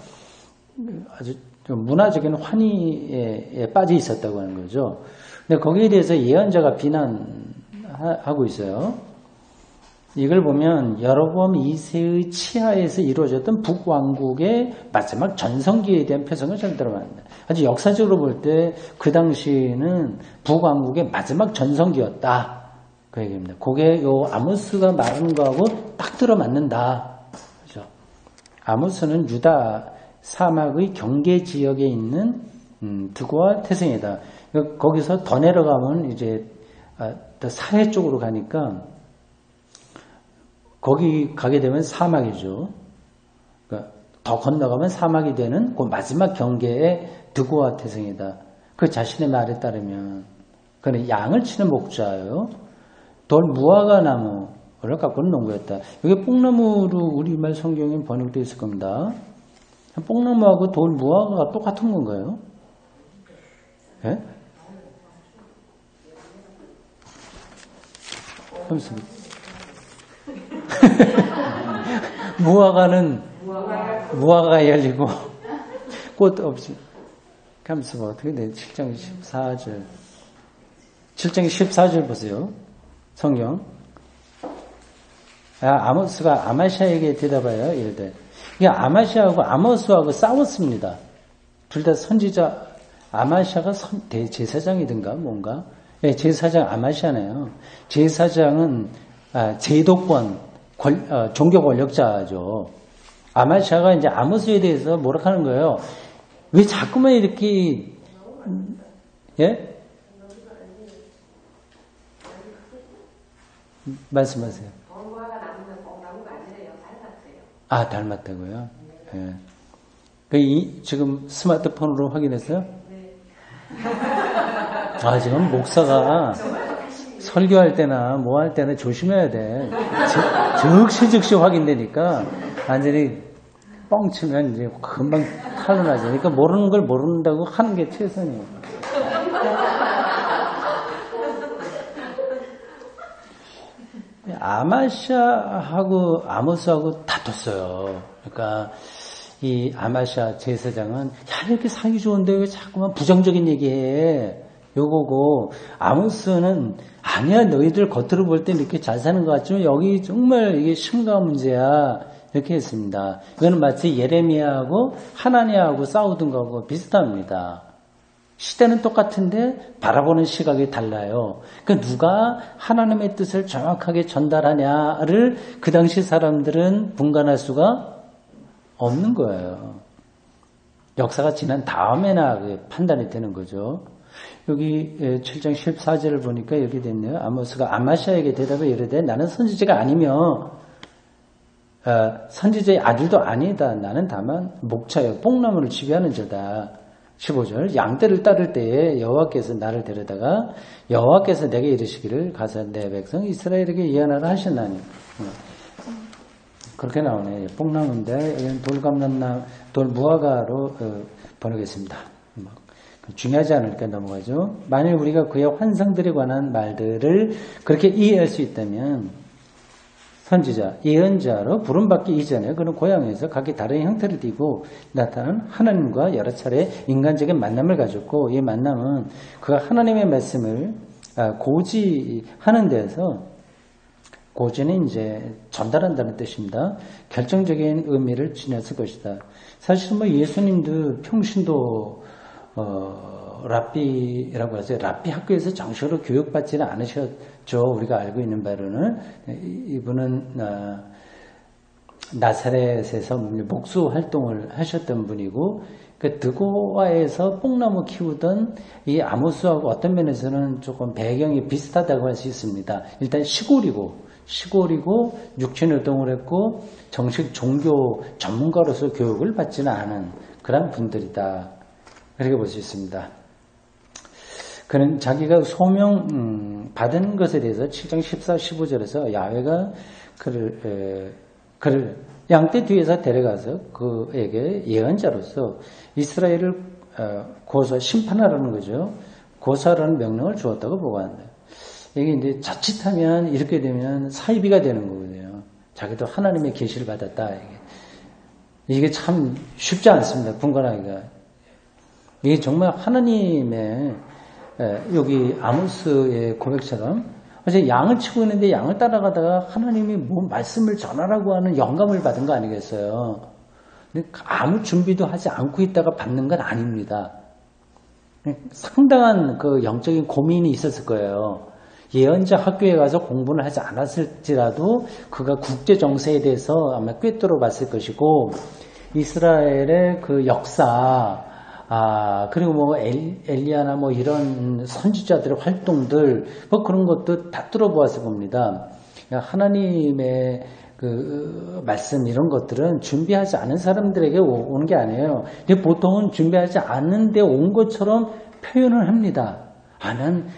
아주 문화적인 환희에 빠져 있었다고 하는 거죠. 근데 거기에 대해서 예언자가 비난하고 있어요. 이걸 보면 여로보암 2세의 치하에서 이루어졌던 북왕국의 마지막 전성기에 대한 표성을 잘 들어갑니다. 아주 역사적으로 볼 때 그 당시에는 북왕국의 마지막 전성기였다. 그 얘기입니다. 그게 아모스가 말하는 거하고 딱 들어맞는다. 그죠? 아모스는 유다 사막의 경계 지역에 있는 드고와 태생이다. 거기서 더 내려가면 이제 더 사해 쪽으로 가니까 거기 가게 되면 사막이죠. 그러니까 더 건너가면 사막이 되는 그 마지막 경계에 드고와 태생이다. 그 자신의 말에 따르면 그는 양을 치는 목자예요. 돌 무화과 나무를 갖고는 농구였다. 이게 뽕나무로 우리말 성경에 번역되어 있을 겁니다. 뽕나무하고 돌 무화과가 똑같은 건가요? 예? 무화과가 열리고 꽃 없이. 감수가 어떻게 돼? 7장 14절. 7장 14절 보세요. 성경. 아모스가 아마시아에게 대답하여 이르되, 이게 아마시아하고 아모스하고 싸웠습니다. 둘 다 선지자. 아마시아가 대제사장이든가 뭔가. 네, 제사장 아마시아네요. 제사장은 제도권 종교 권력자죠. 아마시아가 이제 아모스에 대해서 뭐라 하는 거예요? 왜 자꾸만 이렇게 예? 말씀하세요. 닮았다고요? 예. 지금 스마트폰으로 확인했어요? 지금 목사가 설교할 때나 뭐 할 때나 조심해야 돼. 즉시 확인되니까 완전히 뻥치면 이제 금방 탈로 나죠. 그러니까 모르는 걸 모른다고 하는 게 최선이에요. 아마시아하고 아모스하고 다퉜어요. 그러니까 이 아마시아 제사장은 이렇게 사기 좋은데 왜 자꾸만 부정적인 얘기해. 요거고 아모스는 아니야 너희들 겉으로 볼 때 이렇게 잘 사는 것 같지만 여기 정말 이게 심각한 문제야. 이렇게 했습니다. 이거는 마치 예레미야하고 하나니아하고 싸우던 거하고 비슷합니다. 시대는 똑같은데 바라보는 시각이 달라요. 그러니까 누가 하나님의 뜻을 정확하게 전달하냐를 그 당시 사람들은 분간할 수가 없는 거예요. 역사가 지난 다음에나 판단이 되는 거죠. 여기 7장 14절을 보니까 이렇게 됐네요. 아모스가 아마시아에게 대답해 이르되 나는 선지자가 아니며 선지자의 아들도 아니다. 나는 다만 목차요. 뽕나무를 지배하는 자다. 15절 양떼를 따를 때에 여호와께서 나를 데려다가 여호와께서 내게 이르시기를 가서 내 백성 이스라엘에게 예언하라 하셨나니. 그렇게 나오네. 뽕나무인데 여기는 돌감람나 돌무화과로 번역했습니다. 중요하지 않으니까 넘어가죠. 만일 우리가 그의 환상들에 관한 말들을 그렇게 이해할 수 있다면 선지자, 예언자로 부름받기 이전에 그는 고향에서 각기 다른 형태를 띠고 나타난 하나님과 여러 차례 인간적인 만남을 가졌고 이 만남은 그가 하나님의 말씀을 고지하는 데서 고지는 이제 전달한다는 뜻입니다. 결정적인 의미를 지녔을 것이다. 사실 뭐 예수님도 평신도 랍비라고 하세요. 랍비 학교에서 정식으로 교육받지는 않으셨죠. 우리가 알고 있는 바로는 이분은 나사렛에서 목수 활동을 하셨던 분이고 그 드고아에서 뽕나무 키우던 이 아모스하고 어떤 면에서는 조금 배경이 비슷하다고 할 수 있습니다. 일단 시골이고 육신활동을 했고 정식 종교 전문가로서 교육을 받지는 않은 그런 분들이다. 그렇게 볼 수 있습니다. 그는 자기가 소명 받은 것에 대해서 7장 14, 15절에서 야훼가 그를 양떼 뒤에서 데려가서 그에게 예언자로서 이스라엘을 심판하라는 거죠. 고사라는 명령을 주었다고 보고한다. 이게 이제 자칫하면 이렇게 되면 사이비가 되는 거거든요. 자기도 하나님의 계시를 받았다. 이게 참 쉽지 않습니다. 분간하기가. 이게 정말 하나님의 여기 아모스의 고백처럼 어제 양을 치고 있는데 양을 따라가다가 하나님이 뭐 말씀을 전하라고 하는 영감을 받은 거 아니겠어요? 근데 아무 준비도 하지 않고 있다가 받는 건 아닙니다. 상당한 그 영적인 고민이 있었을 거예요. 예언자 학교에 가서 공부를 하지 않았을지라도 그가 국제 정세에 대해서 아마 꿰뚫어 봤을 것이고 이스라엘의 그 역사 그리고 뭐 엘리야나 뭐 이런 선지자들의 활동들 뭐 그런 것도 다 뚫어보았을 겁니다. 하나님의 그 말씀 이런 것들은 준비하지 않은 사람들에게 오는 게 아니에요. 근데 보통은 준비하지 않는데 온 것처럼 표현을 합니다. 난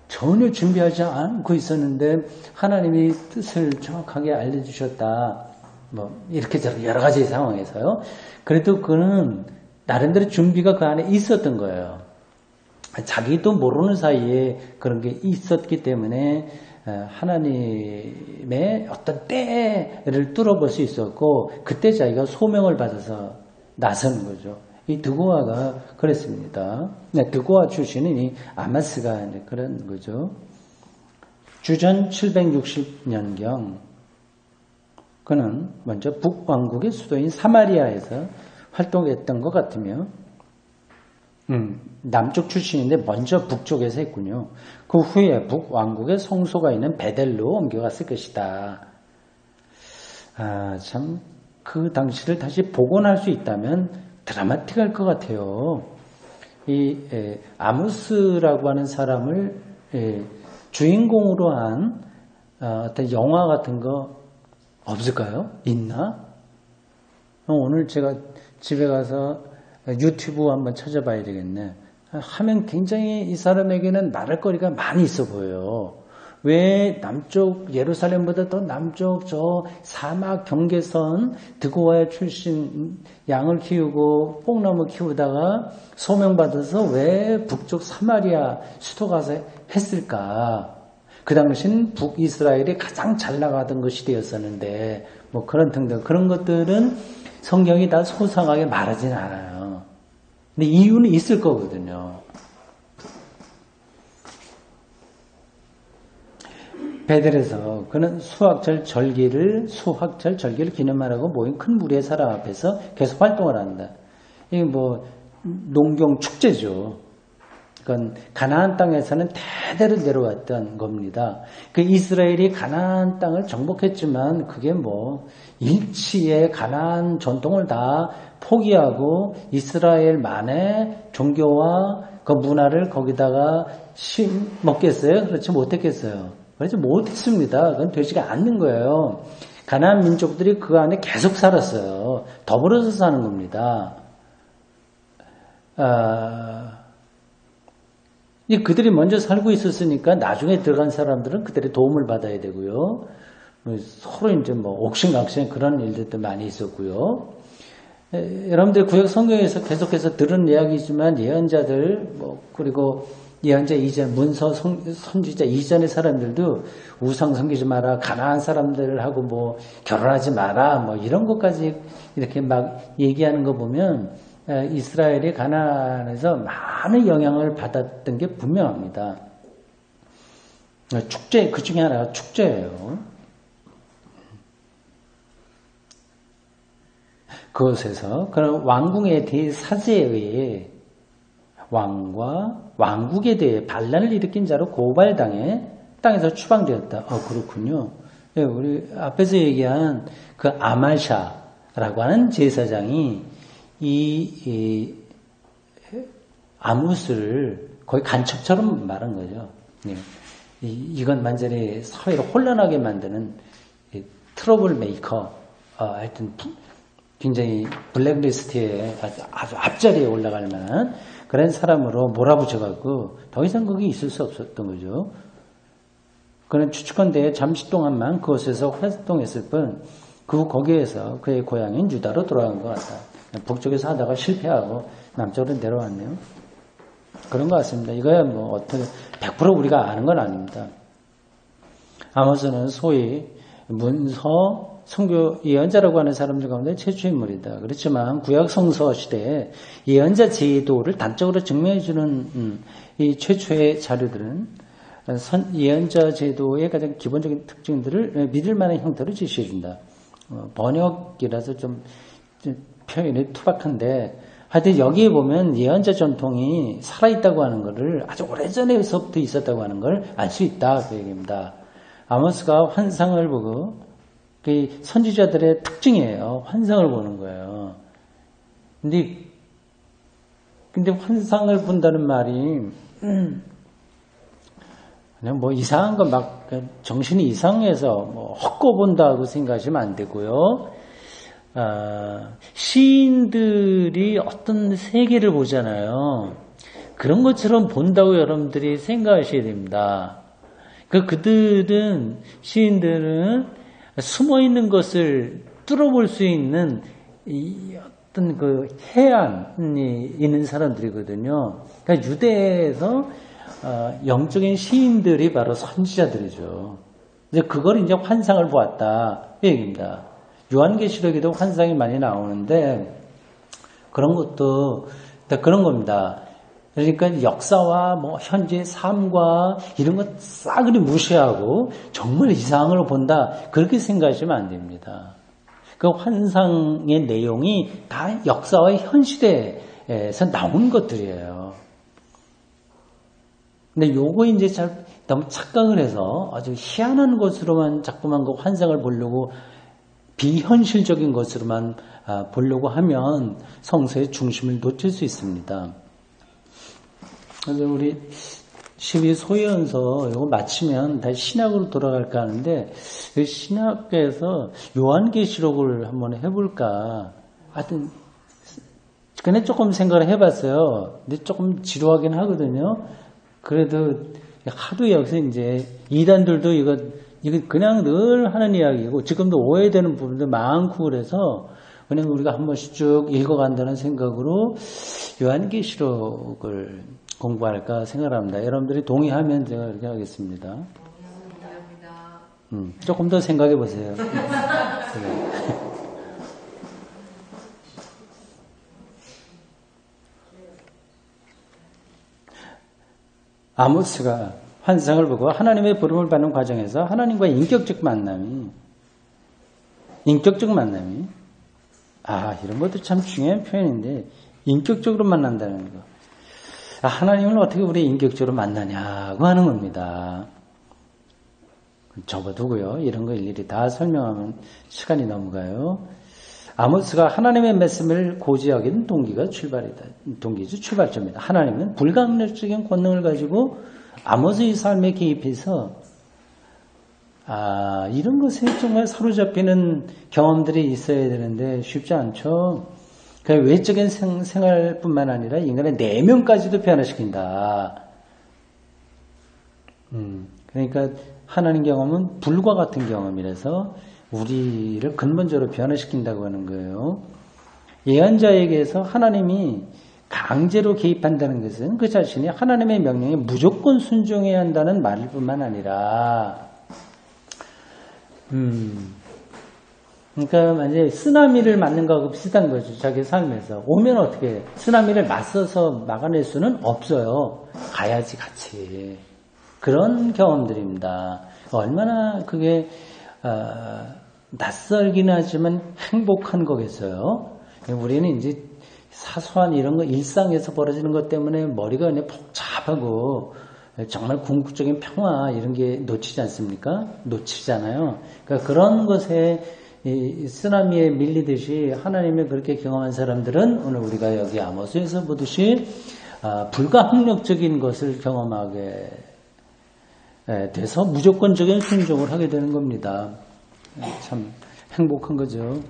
전혀 준비하지 않고 있었는데 하나님이 뜻을 정확하게 알려주셨다. 뭐 이렇게 여러 가지 상황에서요. 그래도 그는 나름대로 준비가 그 안에 있었던 거예요. 자기도 모르는 사이에 그런 게 있었기 때문에 하나님의 어떤 때를 뚫어볼 수 있었고 그때 자기가 소명을 받아서 나서는 거죠. 이 드고아가 그랬습니다. 드고아 출신인 이 아마스가 그런 거죠. 주전 760년경 그는 먼저 북왕국의 수도인 사마리아에서 활동했던 것 같으며 남쪽 출신인데 먼저 북쪽에서 했군요. 그 후에 북왕국의 성소가 있는 베델로 옮겨갔을 것이다. 참 그 당시를 다시 복원할 수 있다면 드라마틱할 것 같아요. 이 아모스라고 하는 사람을 주인공으로 한 어떤 영화 같은 거 없을까요? 있나? 오늘 제가 집에 가서 유튜브 한번 찾아봐야 되겠네. 하면 굉장히 이 사람에게는 말할 거리가 많이 있어 보여요. 왜 남쪽 예루살렘보다 더 남쪽 저 사막 경계선 드고아의 출신 양을 키우고 뽕나무 키우다가 소명받아서 왜 북쪽 사마리아 수도 가서 했을까? 그 당시는 북이스라엘이 가장 잘 나가던 그 시대였었는데 뭐 그런 등등 그런 것들은 성경이 다 소상하게 말하지는 않아요. 근데 이유는 있을 거거든요. 베델에서 그는 수학절 절기를 기념하라고 모인 큰 무리의 사람 앞에서 계속 활동을 한다. 이게 뭐 농경 축제죠. 그건 가나안 땅에서는 대대로 내려왔던 겁니다. 그 이스라엘이 가나안 땅을 정복했지만 그게 뭐 일치의 가나안 전통을 다 포기하고 이스라엘만의 종교와 그 문화를 거기다가 심먹겠어요? 그렇지 못했겠어요. 그렇지 못했습니다. 그건 되지가 않는 거예요. 가나안 민족들이 그 안에 계속 살았어요. 더불어서 사는 겁니다. 그들이 먼저 살고 있었으니까 나중에 들어간 사람들은 그들의 도움을 받아야 되고요. 서로 이제 뭐 옥신각신 그런 일들도 많이 있었고요. 여러분들 구약 성경에서 계속해서 들은 이야기지만 예언자들 그리고 예언자 이전 문서 선지자 이전의 사람들도 우상 섬기지 마라, 가나안 사람들하고 뭐 결혼하지 마라, 뭐 이런 것까지 이렇게 막 얘기하는 거 보면 이스라엘이 가나안에서 많은 영향을 받았던 게 분명합니다. 축제 그 중에 하나가 축제예요. 그것에서 그런 왕궁의 대사제에 의해 왕과 왕국에 대해 반란을 일으킨 자로 고발당해 땅에서 추방되었다. 그렇군요. 네, 우리 앞에서 얘기한 그 아말샤라고 하는 제사장이 이 아모스를 거의 간첩처럼 말한 거죠. 네. 이건 완전히 사회를 혼란하게 만드는 트러블 메이커, 하여튼 굉장히 블랙리스트에 아주 앞자리에 올라갈 만한 그런 사람으로 몰아붙여갖고 더 이상 거기 있을 수 없었던 거죠. 그는 추측컨대 잠시 동안만 그곳에서 활동했을 뿐 거기에서 그의 고향인 유다로 돌아간 것 같다. 북쪽에서 하다가 실패하고 남쪽으로 내려왔네요. 그런 것 같습니다. 이거야 뭐 어떻게 100% 우리가 아는 건 아닙니다. 아모스는 소위 문서 선교 예언자라고 하는 사람들 가운데 최초 인물이다. 그렇지만 구약 성서 시대에 예언자 제도를 단적으로 증명해주는 이 최초의 자료들은 예언자 제도의 가장 기본적인 특징들을 믿을 만한 형태로 제시해준다. 번역이라서 좀 표현이 투박한데 하여튼 여기에 보면 예언자 전통이 살아있다고 하는 것을 아주 오래전에서부터 있었다고 하는 걸 알 수 있다. 그 얘기입니다. 아모스가 환상을 보고 그 선지자들의 특징이에요. 환상을 보는 거예요. 근데 환상을 본다는 말이 그냥 뭐 이상한 거 막 정신이 이상해서 뭐 헛거 본다고 생각하시면 안 되고요. 시인들이 어떤 세계를 보잖아요. 그런 것처럼 본다고 여러분들이 생각하셔야 됩니다. 시인들은 숨어 있는 것을 뚫어볼 수 있는 어떤 그 해안이 있는 사람들이거든요. 그러니까 유대에서 영적인 시인들이 바로 선지자들이죠. 이제 그걸 이제 환상을 보았다 이 얘기입니다. 요한계시록에도 환상이 많이 나오는데 그런 것도 그런 겁니다. 그러니까 역사와 뭐 현재 삶과 이런 것 싸그리 무시하고 정말 이상을 본다 그렇게 생각하시면 안 됩니다. 그 환상의 내용이 다 역사와 현 시대에서 나온 것들이에요. 근데 요거 이제 너무 착각을 해서 아주 희한한 것으로만 자꾸만 그 환상을 보려고 비현실적인 것으로만 보려고 하면 성서의 중심을 놓칠 수 있습니다. 그래서 우리 12 소위원서 이거 마치면 다시 신학으로 돌아갈까 하는데 그 신학에서 요한계시록을 한번 해볼까. 하여튼 그냥 조금 생각을 해봤어요. 근데 조금 지루하긴 하거든요. 그래도 하도 여기서 이제 이단들도 이거 그냥 늘 하는 이야기고 지금도 오해되는 부분도 많고 그래서 그냥 우리가 한 번씩 쭉 읽어간다는 생각으로 요한계시록을 공부할까 생각합니다. 여러분들이 동의하면 제가 이렇게 하겠습니다. 조금 더 생각해 보세요. 아모스가 환상을 보고 하나님의 부름을 받는 과정에서 하나님과의 인격적 만남이 이런 것도 참 중요한 표현인데 인격적으로 만난다는 거. 하나님을 어떻게 우리 인격적으로 만나냐고 하는 겁니다. 접어두고요. 이런 거 일일이 다 설명하면 시간이 넘어가요. 아모스가 하나님의 말씀을 고지하기는 동기죠. 출발점입니다. 하나님은 불가항력적인 권능을 가지고 아모스의 삶에 개입해서 이런 것에 정말 사로잡히는 경험들이 있어야 되는데 쉽지 않죠. 그 외적인 생활뿐만 아니라 인간의 내면까지도 변화시킨다. 그러니까 하나님 경험은 불과 같은 경험이라서 우리를 근본적으로 변화시킨다고 하는 거예요. 예언자에게서 하나님이 강제로 개입한다는 것은 그 자신이 하나님의 명령에 무조건 순종해야 한다는 말 뿐만 아니라 그러니까 만약에 쓰나미를 맞는 거하고 비슷한 거죠. 자기 삶에서. 오면 어떻게 해요? 쓰나미를 맞서서 막아낼 수는 없어요. 가야지 같이. 그런 경험들입니다. 얼마나 그게 낯설긴 하지만 행복한 거겠어요. 우리는 이제 사소한 이런 거 일상에서 벌어지는 것 때문에 머리가 그냥 복잡하고 정말 궁극적인 평화 이런 게 놓치지 않습니까? 놓치잖아요. 그러니까 그런 것에 이 쓰나미에 밀리듯이 하나님을 그렇게 경험한 사람들은 오늘 우리가 여기 아모스에서 보듯이 불가항력적인 것을 경험하게 돼서 무조건적인 순종을 하게 되는 겁니다. 참 행복한 거죠.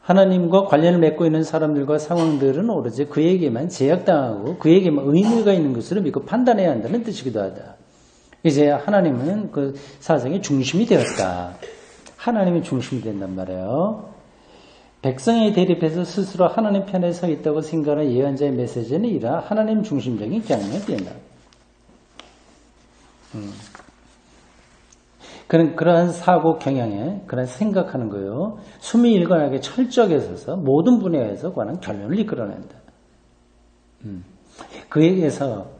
하나님과 관련을 맺고 있는 사람들과 상황들은 오로지 그에게만 제약당하고 그에게만 의미가 있는 것으로 믿고 판단해야 한다는 뜻이기도 하다. 이제 하나님은 그 사상의 중심이 되었다. 하나님이 중심이 된단 말이에요. 백성에 대립해서 스스로 하나님 편에 서 있다고 생각하는 예언자의 메시지는 이러한 하나님 중심적인 경향이 된다. 그러한 사고 경향에 그런 생각하는 거예요. 숨이 일관하게 철저하게 서서 모든 분야에서 관한 결론을 이끌어낸다. 그에게서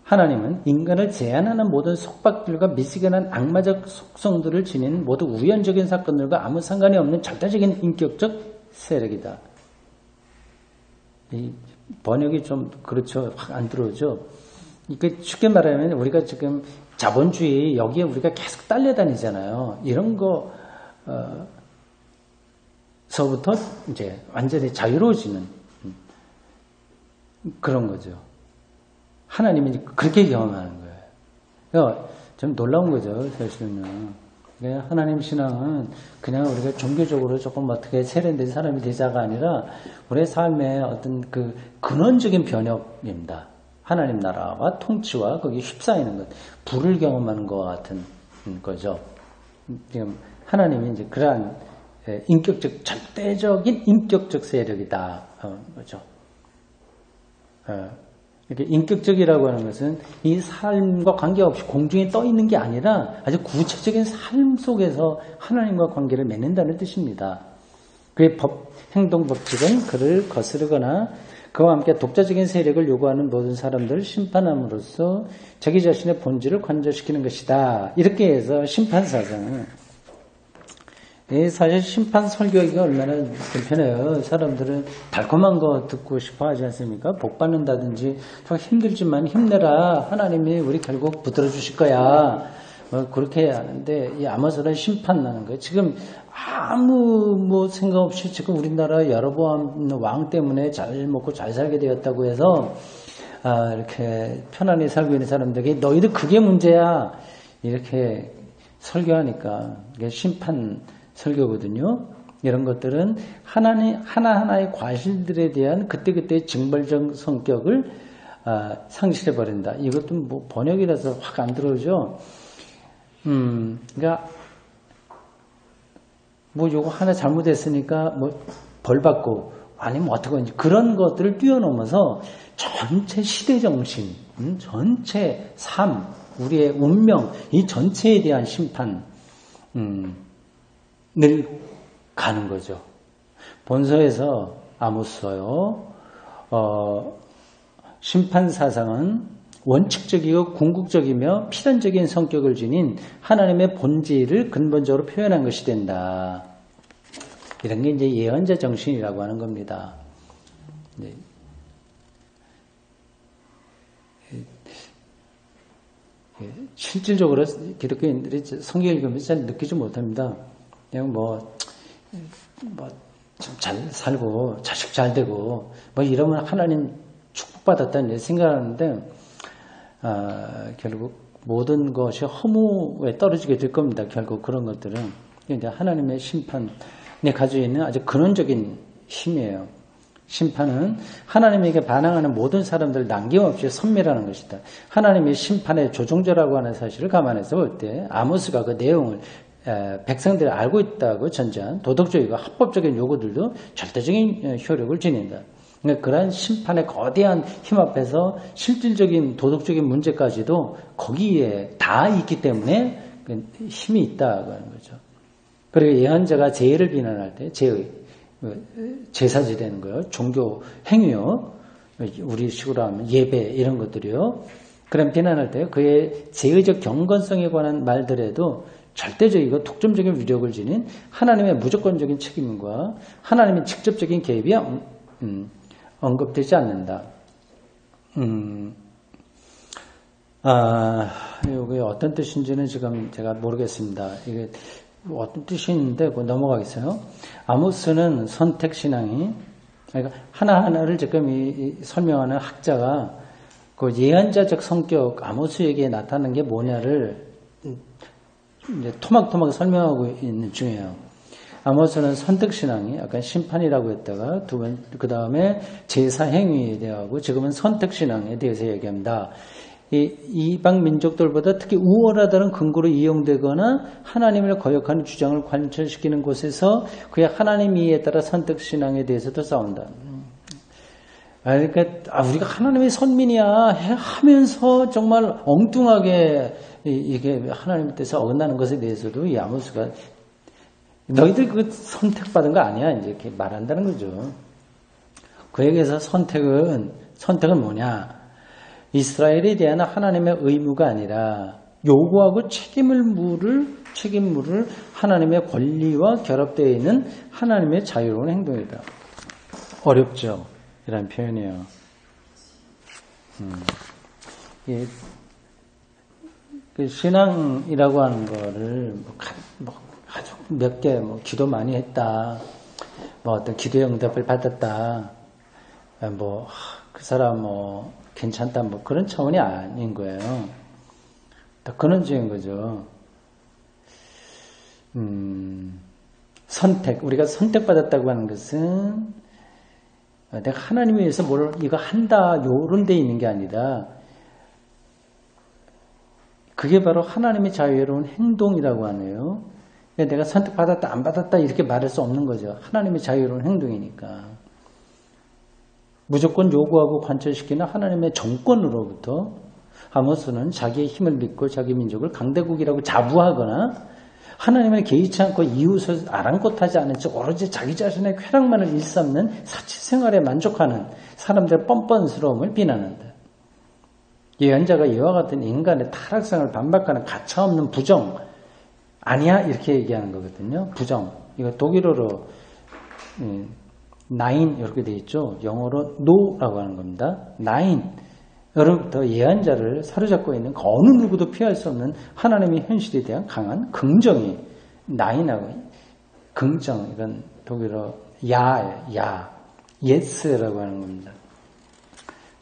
하나님은 인간을 제한하는 모든 속박들과 미지근한 악마적 속성들을 지닌 모두 우연적인 사건들과 아무 상관이 없는 절대적인 인격적 세력이다. 이 번역이 좀 그렇죠. 확 안 들어오죠. 이게 쉽게 말하면 우리가 지금 자본주의 여기에 우리가 계속 딸려다니잖아요. 이런 거서부터 이제 완전히 자유로워지는 그런 거죠. 하나님이 그렇게 경험하는 거예요. 그러니까 좀 놀라운 거죠. 사실은요. 하나님 신앙은 그냥 우리가 종교적으로 조금 어떻게 세련된 사람이 되자가 아니라 우리의 삶의 어떤 그 근원적인 변혁입니다. 하나님 나라와 통치와 거기에 휩싸이는 것, 불을 경험하는 것과 같은 거죠. 지금 하나님이 이제 그러한 인격적, 절대적인 인격적 세력이다. 거죠. 이렇게 인격적이라고 하는 것은 이 삶과 관계없이 공중에 떠 있는 게 아니라 아주 구체적인 삶 속에서 하나님과 관계를 맺는다는 뜻입니다. 그의 행동 법칙은 그를 거스르거나 그와 함께 독자적인 세력을 요구하는 모든 사람들을 심판함으로써 자기 자신의 본질을 관절시키는 것이다. 이렇게 해서 심판사상은 사실 심판 설교하기가 얼마나 불편해요. 사람들은 달콤한 거 듣고 싶어 하지 않습니까? 복 받는다든지 좀 힘들지만 힘내라. 하나님이 우리 결국 붙들어 주실 거야. 그렇게 해야 하는데 이 아모스는 심판나는 거예요. 지금 아무 생각 없이 지금 우리나라 여로보암 왕 때문에 잘 먹고 잘 살게 되었다고 해서 이렇게 편안히 살고 있는 사람들에게 너희들 그게 문제야 이렇게 설교하니까 이게 심판 설교거든요. 이런 것들은 하나하나의 과실들에 대한 그때그때의 징벌적 성격을 상실해버린다. 이것도 뭐 번역이라서 확 안 들어오죠. 그러니까 뭐 요거 하나 잘못했으니까 뭐 벌 받고 아니면 어떡하는지 그런 것들을 뛰어넘어서 전체 시대 정신, 전체 삶, 우리의 운명 이 전체에 대한 심판을 가는 거죠. 본서에서 아모스요. 심판 사상은 원칙적이고 궁극적이며 필연적인 성격을 지닌 하나님의 본질을 근본적으로 표현한 것이 된다. 이런 게 이제 예언자 정신이라고 하는 겁니다. 네. 실질적으로 기독교인들이 성경 읽으면서 잘 느끼지 못합니다. 그냥 좀 잘 살고 자식 잘 되고 뭐 이러면 하나님 축복받았다는 생각하는데 결국 모든 것이 허무에 떨어지게 될 겁니다. 결국 그런 것들은 이제 하나님의 심판에 가지고 있는 아주 근원적인 힘이에요. 심판은 하나님에게 반항하는 모든 사람들을 남김없이 섬멸하는 것이다. 하나님의 심판의 조종자라고 하는 사실을 감안해서 볼 때 아모스가 그 내용을 백성들이 알고 있다고 전제한 도덕적이고 합법적인 요구들도 절대적인 효력을 지닌다. 그러니까 그러한 심판의 거대한 힘 앞에서 실질적인 도덕적인 문제까지도 거기에 다 있기 때문에 힘이 있다고 하는 거죠. 그리고 예언자가 제의를 비난할 때 제사지 되는 거요. 종교 행위요. 우리 식으로 하면 예배 이런 것들이요. 그런 비난할 때 그의 제의적 경건성에 관한 말들에도 절대적이고 독점적인 위력을 지닌 하나님의 무조건적인 책임과 하나님의 직접적인 개입이 언급되지 않는다. 이게 어떤 뜻인지는 지금 제가 모르겠습니다. 이게 어떤 뜻이 있는데 넘어가겠어요. 아모스는 선택신앙이 그러니까 하나하나를 지금 설명하는 학자가 그 예언자적 성격 아모스에게 나타나는 게 뭐냐를 이제 토막토막 설명하고 있는 중이에요. 아모스는 선택신앙이 약간 심판이라고 했다가 그 다음에 제사행위에 대하고 지금은 선택신앙에 대해서 얘기합니다. 이방 민족들보다 특히 우월하다는 근거로 이용되거나 하나님을 거역하는 주장을 관철시키는 곳에서 그의 하나님 이해에 따라 선택신앙에 대해서도 싸운다. 그러니까 우리가 하나님의 선민이야 하면서 정말 엉뚱하게 이게 하나님의 뜻에 어긋나는 것에 대해서도 이 아모스가 너희들 그 선택받은 거 아니야 이제 이렇게 말한다는 거죠. 그에게서 선택은 뭐냐? 이스라엘에 대한 하나님의 의무가 아니라 요구하고 책임물을 하나님의 권리와 결합되어 있는 하나님의 자유로운 행동이다. 어렵죠? 이런 표현이에요. 그 신앙이라고 하는 거를 아주 몇 개 기도 많이 했다. 어떤 기도의 응답을 받았다. 그 사람 괜찮다 그런 차원이 아닌 거예요. 더 근원적인 거죠. 우리가 선택받았다고 하는 것은 내가 하나님에 의해서 이거 한다 요런 데 있는 게 아니라 그게 바로 하나님의 자유로운 행동이라고 하네요. 내가 선택받았다 안 받았다 이렇게 말할 수 없는 거죠. 하나님의 자유로운 행동이니까. 무조건 요구하고 관철시키는 하나님의 정권으로부터 아모스는 자기의 힘을 믿고 자기 민족을 강대국이라고 자부하거나 하나님을 개의치 않고 이웃을 아랑곳하지 않은 즉 오로지 자기 자신의 쾌락만을 일삼는 사치생활에 만족하는 사람들의 뻔뻔스러움을 비난한다. 예언자가 이와 같은 인간의 타락성을 반박하는 가차없는 부정 아니야 이렇게 얘기하는 거거든요. 부정 이거 독일어로 nine 이렇게 되어 있죠. 영어로 no라고 하는 겁니다. nine 여러분부터 예언자를 사로잡고 있는 어느 누구도 피할 수 없는 하나님의 현실에 대한 강한 긍정이 nine하고 긍정 이건 독일어 야 yes라고 하는 겁니다.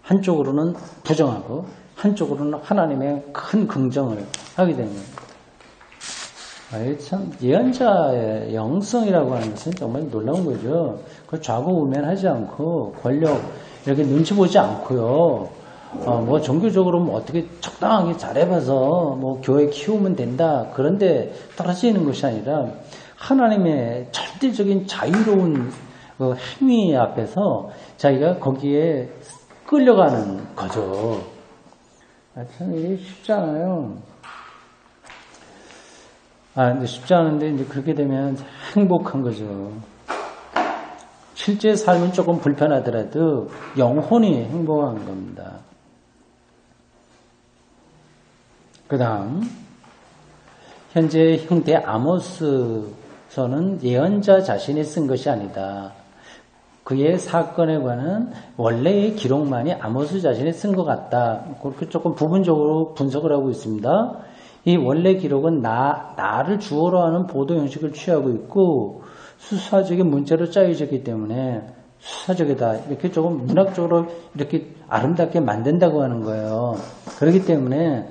한쪽으로는 부정하고 한쪽으로는 하나님의 큰 긍정을 하게 되는 겁니다. 참 예언자의 영성이라고 하는 것은 정말 놀라운 거죠. 그걸 좌고우면하지 않고 권력 이렇게 눈치 보지 않고요. 종교적으로 어떻게 적당하게 잘해봐서 교회 키우면 된다. 그런데 떨어지는 것이 아니라 하나님의 절대적인 자유로운 행위 앞에서 자기가 거기에 끌려가는 거죠. 참 이게 쉽지 않아요. 근데 쉽지 않은데 이제 그렇게 되면 행복한 거죠. 실제 삶은 조금 불편하더라도 영혼이 행복한 겁니다. 그 다음 현재 형태 아모스서는 예언자 자신이 쓴 것이 아니다. 그의 사건에 관한 원래의 기록만이 아모스 자신이 쓴 것 같다. 그렇게 조금 부분적으로 분석을 하고 있습니다. 이 원래 기록은 나를 주어로 하는 보도 형식을 취하고 있고 수사적인 문자로 짜여졌기 때문에 수사적이다. 이렇게 조금 문학적으로 이렇게 아름답게 만든다고 하는 거예요. 그렇기 때문에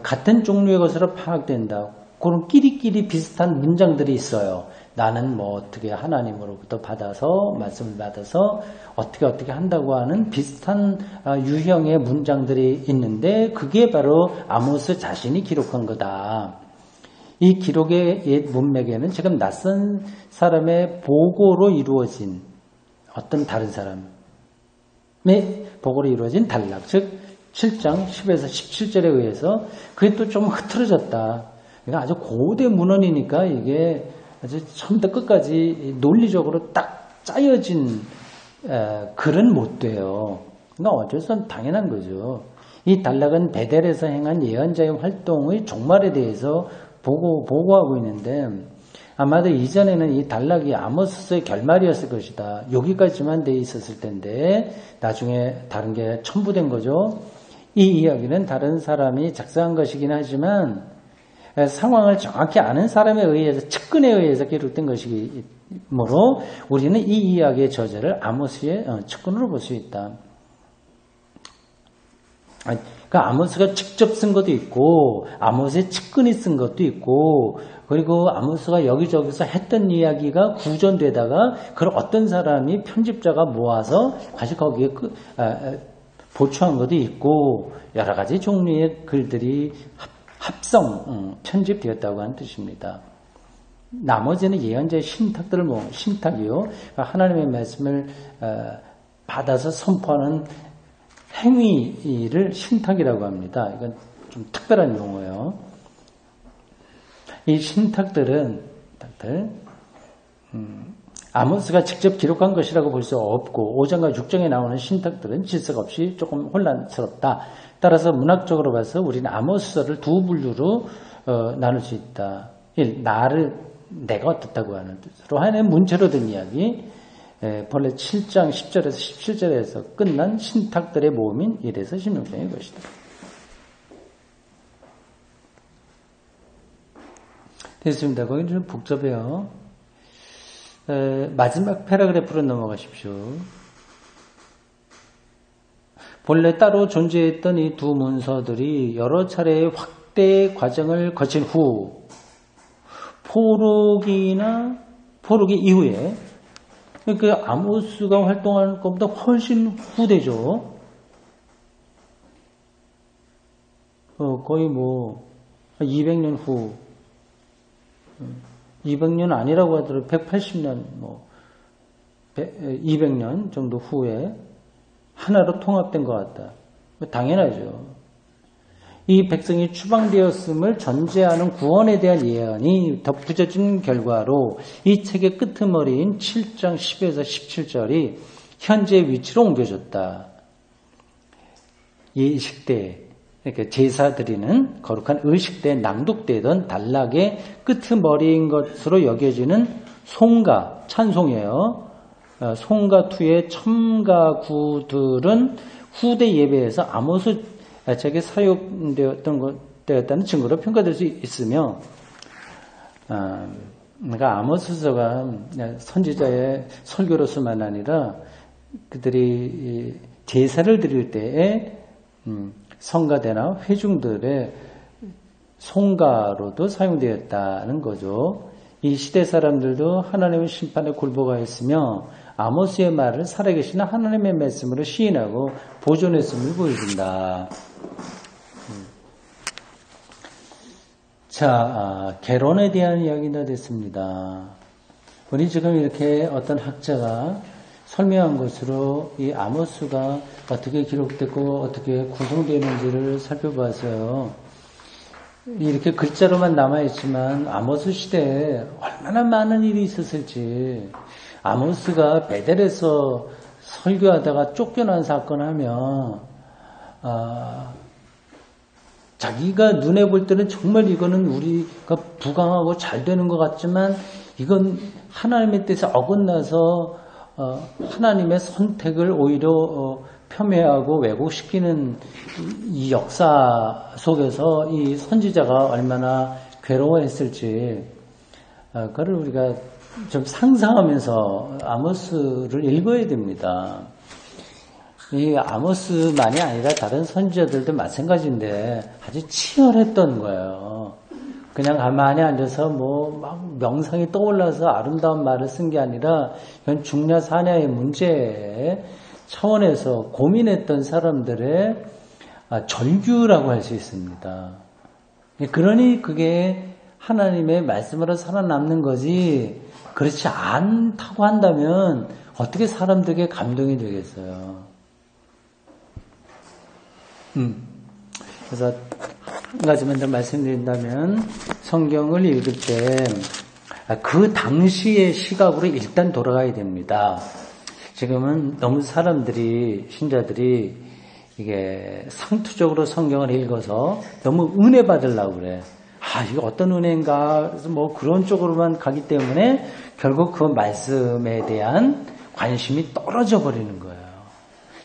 같은 종류의 것으로 파악된다. 그런 끼리끼리 비슷한 문장들이 있어요. 나는 뭐 어떻게 하나님으로부터 받아서 말씀을 받아서 어떻게 한다고 하는 비슷한 유형의 문장들이 있는데 그게 바로 아모스 자신이 기록한 거다. 이 기록의 옛 문맥에는 지금 낯선 사람의 보고로 이루어진 어떤 다른 사람의 보고로 이루어진 단락, 즉 7장 10에서 17절에 의해서 그게 또 좀 흐트러졌다. 그러니까 아주 고대 문헌이니까 이게 아주 처음부터 끝까지 논리적으로 딱 짜여진 글은 못 돼요. 그러니까 어쩔 수 없는 당연한 거죠. 이 단락은 베델에서 행한 예언자의 활동의 종말에 대해서 보고하고 있는데 아마도 이전에는 이 단락이 아모스의 결말이었을 것이다. 여기까지만 돼 있었을 텐데 나중에 다른 게 첨부된 거죠. 이 이야기는 다른 사람이 작성한 것이긴 하지만 상황을 정확히 아는 사람에 의해서 측근에 의해서 기록된 것이므로 우리는 이 이야기의 저자를 아모스의 측근으로 볼 수 있다. 그러니까 아모스가 직접 쓴 것도 있고 아모스의 측근이 쓴 것도 있고 그리고 아모스가 여기저기서 했던 이야기가 구전되다가 그걸 어떤 사람이 편집자가 모아서 다시 거기에 보충한 것도 있고 여러 가지 종류의 글들이 합성 편집되었다고 하는 뜻입니다. 나머지는 예언자의 신탁들을 신탁이요. 하나님의 말씀을 받아서 선포하는 행위를 신탁이라고 합니다. 이건 좀 특별한 용어예요. 이 신탁들은 아모스가 직접 기록한 것이라고 볼 수 없고 5장과 6장에 나오는 신탁들은 질서가 없이 조금 혼란스럽다. 따라서 문학적으로 봐서 우리는 아모스서를 두 분류로 나눌 수 있다. 1. 내가 어떻다고 하는 뜻으로 하나의 문체로 든 이야기. 본래 7장 10절에서 17절에서 끝난 신탁들의 모음인 1에서 16장의 것이다. 됐습니다. 거기는 좀 복잡해요. 마지막 패러그래프로 넘어가십시오. 본래 따로 존재했던 이 두 문서들이 여러 차례의 확대 과정을 거친 후 포로기 이후에 그러니까 아모스가 활동하는 것보다 훨씬 후대죠. 거의 뭐 200년 후 200년 아니라고 하더라도 180년 200년 정도 후에 하나로 통합된 것 같다. 당연하죠. 이 백성이 추방되었음을 전제하는 구원에 대한 예언이 덧붙여진 결과로 이 책의 끄트머리인 7장 10에서 17절이 현재 위치로 옮겨졌다. 이 의식대, 그러니까 제사 드리는 거룩한 의식대에 낭독되던 단락의 끄트머리인 것으로 여겨지는 송가, 찬송이에요. 송가2의 첨가구들은 후대 예배에서 아모스 책에 사용되었다는 증거로 평가될 수 있으며 그러니까 아모스서가 선지자의 설교로서만 아니라 그들이 제사를 드릴 때에 성가대나 회중들의 송가로도 사용되었다는 거죠. 이 시대 사람들도 하나님의 심판에 굴복하였으며 아모스의 말을 살아계신 하나님의 말씀으로 시인하고 보존했음을 보여준다. 자, 개론에 대한 이야기가 됐습니다. 우리 지금 이렇게 어떤 학자가 설명한 것으로 이 아모스가 어떻게 기록됐고 어떻게 구성되는지를 살펴봤어요. 이렇게 글자로만 남아있지만 아모스 시대에 얼마나 많은 일이 있었을지, 아모스가 베델에서 설교하다가 쫓겨난 사건 하면 자기가 눈에 볼 때는 정말 이거는 우리가 부강하고 잘 되는 것 같지만 이건 하나님의 뜻에 어긋나서 하나님의 선택을 오히려 폄훼하고 왜곡시키는 이 역사 속에서 이 선지자가 얼마나 괴로워했을지 그걸 우리가 좀 상상하면서 아모스를 읽어야 됩니다. 이 아모스만이 아니라 다른 선지자들도 마찬가지인데 아주 치열했던 거예요. 그냥 가만히 앉아서 막 명상이 떠올라서 아름다운 말을 쓴 게 아니라 이건 중냐 사냐의 문제 차원에서 고민했던 사람들의 절규라고 할 수 있습니다. 그러니 그게 하나님의 말씀으로 살아남는 거지, 그렇지 않다고 한다면 어떻게 사람들에게 감동이 되겠어요. 그래서 한 가지만 더 말씀드린다면, 성경을 읽을 때 그 당시의 시각으로 일단 돌아가야 됩니다. 지금은 너무 사람들이, 신자들이 이게 상투적으로 성경을 읽어서 너무 은혜 받으려고 그래. 이거 어떤 은혜인가? 그래서 그런 쪽으로만 가기 때문에 결국 그 말씀에 대한 관심이 떨어져 버리는 거예요.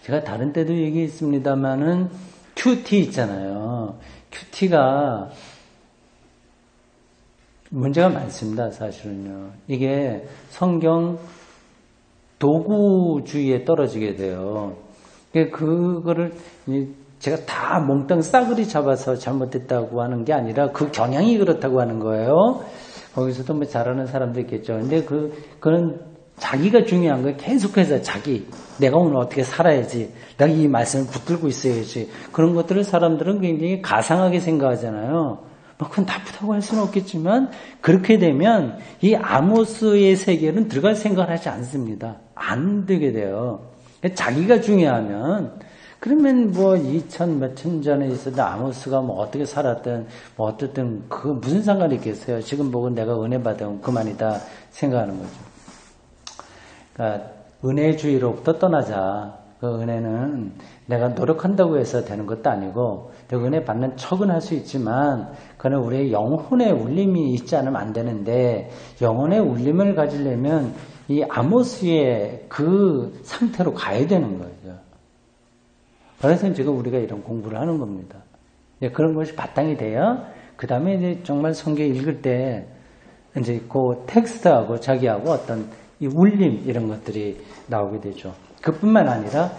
제가 다른 때도 얘기했습니다만은 큐티 있잖아요. 큐티가 문제가 많습니다, 사실은요. 이게 성경 도구주의에 떨어지게 돼요. 그거를 제가 다 몽땅 싸그리 잡아서 잘못됐다고 하는 게 아니라 그 경향이 그렇다고 하는 거예요. 거기서도 잘하는 사람도 있겠죠. 근데 그건 자기가 중요한 거예요. 계속해서 내가 오늘 어떻게 살아야지, 내가 이 말씀을 붙들고 있어야지, 그런 것들을 사람들은 굉장히 가상하게 생각하잖아요. 그건 나쁘다고 할 수는 없겠지만, 그렇게 되면 이 아모스의 세계는 들어갈 생각을 하지 않습니다. 안 되게 돼요. 자기가 중요하면, 그러면 2000 몇천 전에 있었던 아모스가 어떻게 살았든 어쨌든 그거 무슨 상관이 있겠어요. 지금 보고 내가 은혜 받으면 그만이다 생각하는 거죠. 그러니까 은혜주의로부터 떠나자. 그 은혜는 내가 노력한다고 해서 되는 것도 아니고, 은혜 받는 척은 할 수 있지만 그는 우리의 영혼의 울림이 있지 않으면 안 되는데, 영혼의 울림을 가지려면 이 아모스의 그 상태로 가야 되는 거죠. 그래서 지금 우리가 이런 공부를 하는 겁니다. 그런 것이 바탕이 돼야 그 다음에 이제 정말 성경 읽을 때 이제 그 텍스트하고 자기하고 어떤 이 울림 이런 것들이 나오게 되죠. 그뿐만 아니라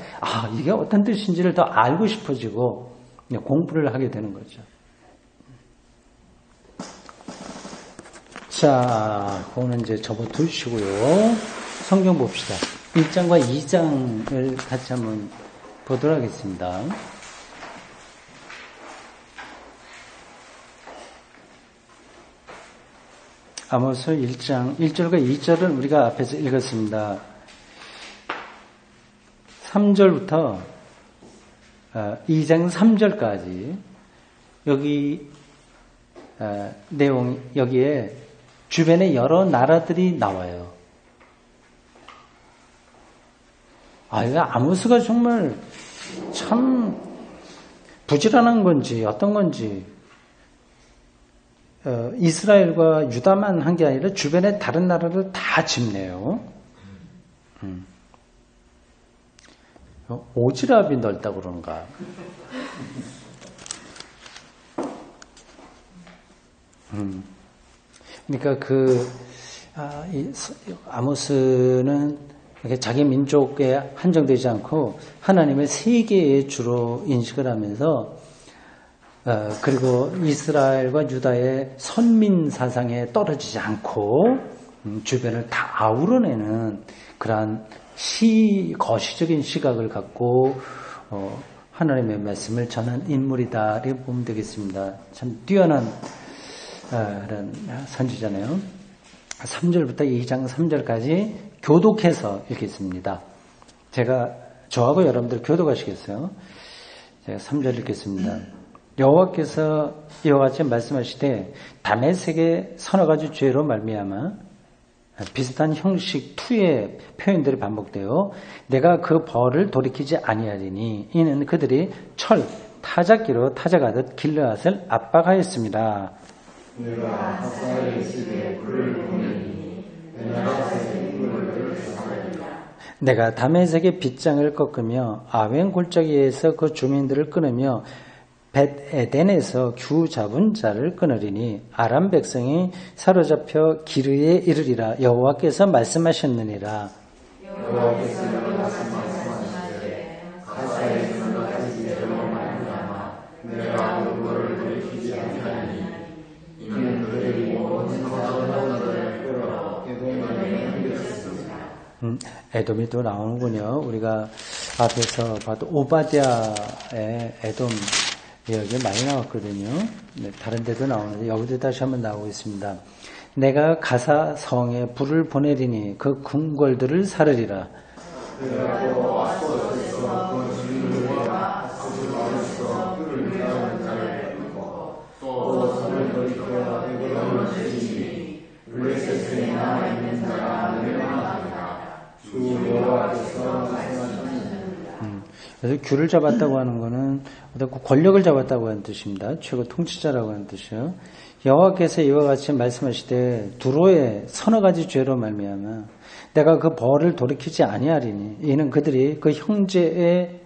이게 어떤 뜻인지를 더 알고 싶어지고 공부를 하게 되는 거죠. 자, 그거는 이제 접어두시고요. 성경 봅시다. 1장과 2장을 같이 한번 보도록 하겠습니다. 아모스 1장 1절과 2절은 우리가 앞에서 읽었습니다. 3절부터 2장 3절까지 여기 내용, 여기에 주변에 여러 나라들이 나와요. 이거 아모스가 정말 참 부지런한 건지 어떤 건지, 이스라엘과 유다만 한 게 아니라 주변에 다른 나라를 다 짚네요. 오지랖이 넓다고 그런가. 그러니까 아모스는 자기 민족에 한정되지 않고 하나님의 세계의 주로 인식을 하면서, 그리고 이스라엘과 유다의 선민 사상에 떨어지지 않고 주변을 다 아우러내는 그러한 거시적인 시각을 갖고 하나님의 말씀을 전한 인물이다 이렇게 보면 되겠습니다. 참 뛰어난 그런 선지자네요. 3절부터 2장 3절까지 교독해서 읽겠습니다. 저하고 여러분들 교독하시겠어요? 제가 3절 읽겠습니다. 여호와께서 이와 같이 말씀하시되 다메섹의 서너 가지 죄로 말미암아 비슷한 형식 투의 표현들이 반복되어 내가 그 벌을 돌이키지 아니하리니 이는 그들이 타작기로 타작하듯 길르앗을 압박하였습니다. 내가 하사의 집에 불을 보내니 내가 다메섹의 빗장을 꺾으며 아웬 골짜기에서 그 주민들을 끊으며 벳에덴에서 규 잡은 자를 끊으리니 아람 백성이 사로잡혀 기르에 이르리라. 여호와께서 말씀하셨느니라. 여호와께서 말씀하시되 에돔이 또 나오는군요. 우리가 앞에서 봐도 오바댜의 에돔 이야기 많이 나왔거든요. 네, 다른 데도 나오는데 여기도 다시 한번 나오고 있습니다. 내가 가사 성에 불을 보내리니 그 궁궐들을 사르리라. 그래서 귤을 잡았다고 하는 것은 권력을 잡았다고 하는 뜻입니다. 최고 통치자라고 하는 뜻이요. 여호와께서 이와 같이 말씀하시되 두로의 서너 가지 죄로 말미암아 내가 그 벌을 돌이키지 아니하리니 이는 그들이 그 형제의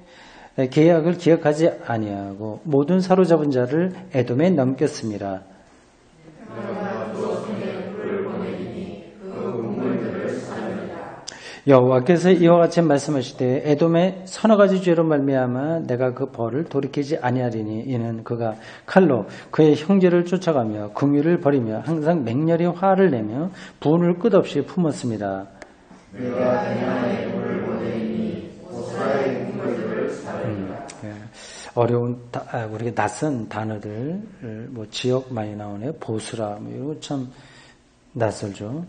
계약을 기억하지 아니하고 모든 사로잡은 자를 에돔에 넘겼습니다. 여호와께서 이와 같이 말씀하시되 에돔의 서너 가지 죄로 말미암아 내가 그 벌을 돌이키지 아니하리니 이는 그가 칼로 그의 형제를 쫓아가며 긍휼을 버리며 항상 맹렬히 화를 내며 분을 끝없이 품었습니다. 내가 대만의 물을 보내니 보스라의 궁궐들을 사르리라. 어려운 우리가 낯선 단어들 뭐 지역 많이 나오네요. 보스라 뭐 이거 참 낯설죠.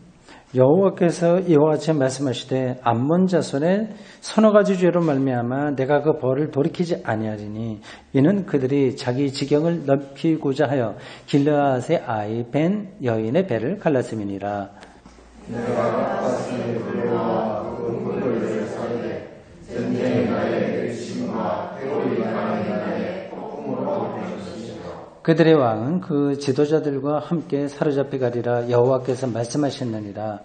여호와께서 이와 같이 말씀하시되 암몬 자손의 서너 가지 죄로 말미암아 내가 그 벌을 돌이키지 아니하리니 이는 그들이 자기 지경을 넓히고자 하여 길르앗의 아이 벤 여인의 배를 갈랐음이니라. 내가 가슴의 불로와 궁궐을 사르되 전쟁의 날에 의심과 회오리 가는 날에 폭풍으로 되셨으리라. 그들의 왕은 그 지도자들과 함께 사로잡혀 가리라. 여호와께서 말씀하셨느니라.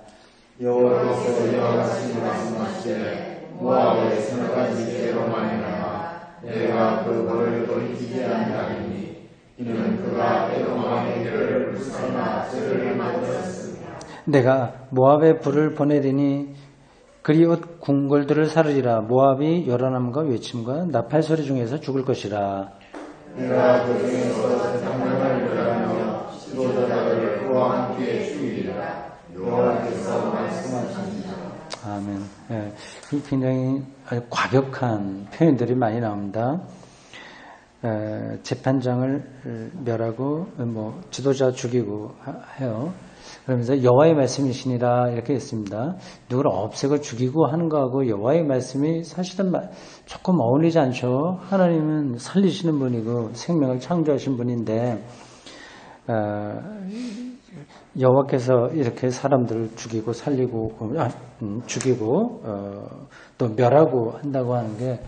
여호와께서 이와 같이 말씀하시되 모압의 서너 가지 죄로 말미암아 내가 그 벌을 돌이키지 아니하리니 이는 그가 에돔 왕의 혀를 불살라 저를 만들었습니다. 내가 모압에 불을 보내리니 그리옷 궁궐들을 사르리라. 모압이 요란함과 외침과 나팔 소리 중에서 죽을 것이라. 내가 그 중에서 장난을 벌하며 지도자들을 그와 함께 죽이리라. 여호와께서 말씀하십니다. 아멘. 예, 굉장히 과격한 표현들이 많이 나옵니다. 재판장을 멸하고 뭐 지도자 죽이고 해요. 그러면서 여호와의 말씀이시니라 이렇게 했습니다. 누구를 없애고 죽이고 하는 거하고 여호와의 말씀이 사실은 조금 어울리지 않죠. 하나님은 살리시는 분이고 생명을 창조하신 분인데 여호와께서 이렇게 사람들을 죽이고 살리고 죽이고 또 멸하고 한다고 하는 게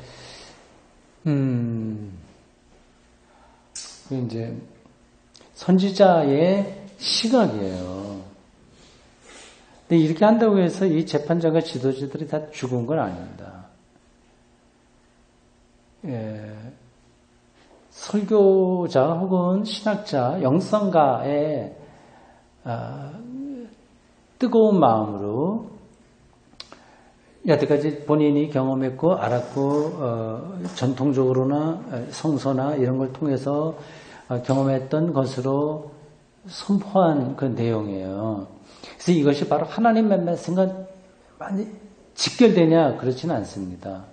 이제 선지자의 시각이에요. 근데 이렇게 한다고 해서 이 재판장과 지도자들이 다 죽은 건 아닙니다. 설교자 혹은 신학자, 영성가의 뜨거운 마음으로 여태까지 본인이 경험했고 알았고 전통적으로나 성서나 이런 걸 통해서 경험했던 것으로 선포한 그 내용이에요. 그래서 이것이 바로 하나님의 말씀과 많이 직결되냐 그렇지는 않습니다.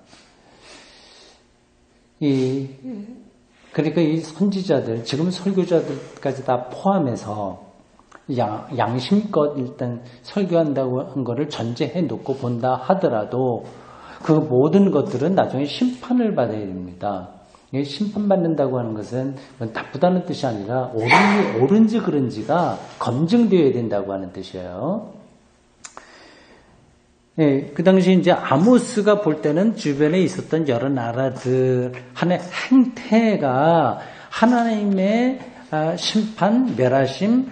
그러니까 이 선지자들, 지금 설교자들까지 다 포함해서 양심껏 일단 설교한다고 한 거를 전제해 놓고 본다 하더라도 그 모든 것들은 나중에 심판을 받아야 됩니다. 심판받는다고 하는 것은 나쁘다는 뜻이 아니라 옳은지 그른지가 검증되어야 된다고 하는 뜻이에요. 예, 그 당시 이제 아모스가 볼 때는 주변에 있었던 여러 나라들 한의 행태가 하나님의 심판, 멸하심,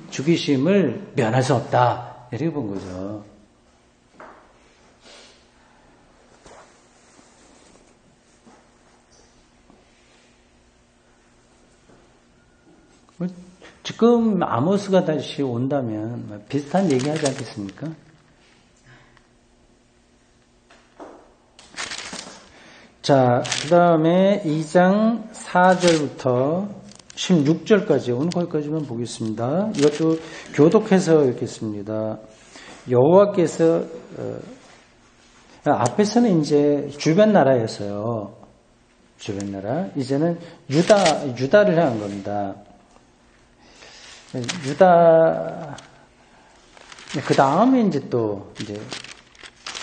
죽이심을 면할 수 없다. 이렇게 본 거죠. 지금 아모스가 다시 온다면 비슷한 얘기 하지 않겠습니까? 자, 그 다음에 2장 4절부터 16절까지 오늘 거기까지만 보겠습니다. 이것도 교독해서 읽겠습니다. 여호와께서 앞에서는 이제 주변 나라였어요. 주변 나라. 이제는 유다를 향한 겁니다. 유다, 그 다음에 이제 또, 이제,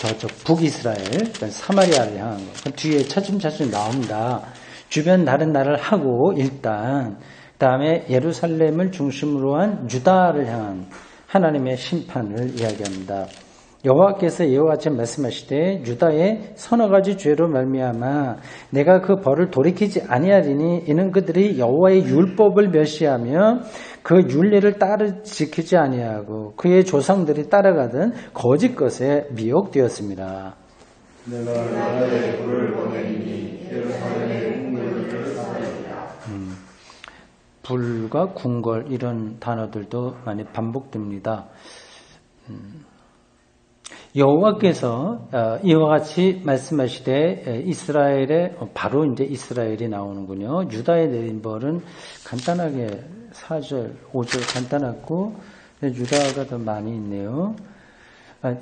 저쪽 북이스라엘, 사마리아를 향한 거. 그 뒤에 차츰차츰 나옵니다. 주변 다른 나라를 하고, 일단, 그 다음에 예루살렘을 중심으로 한 유다를 향한 하나님의 심판을 이야기합니다. 여호와께서 이와 같이 말씀하시되 유다의 서너 가지 죄로 말미암아 내가 그 벌을 돌이키지 아니하리니 이는 그들이 여호와의 율법을 멸시하며 그 율례를 지키지 아니하고 그의 조상들이 따라가던 거짓 것에 미혹되었습니다. 내가 유다의 불을 보내리니 예루살렘의 궁궐들을 쌓으리라. 불과 궁궐 이런 단어들도 많이 반복됩니다. 여호와께서 이와 같이 말씀하시되 이스라엘에 바로 이제 이스라엘이 나오는군요. 유다에 내린 벌은 간단하게 4절, 5절 간단하고 유다가 더 많이 있네요.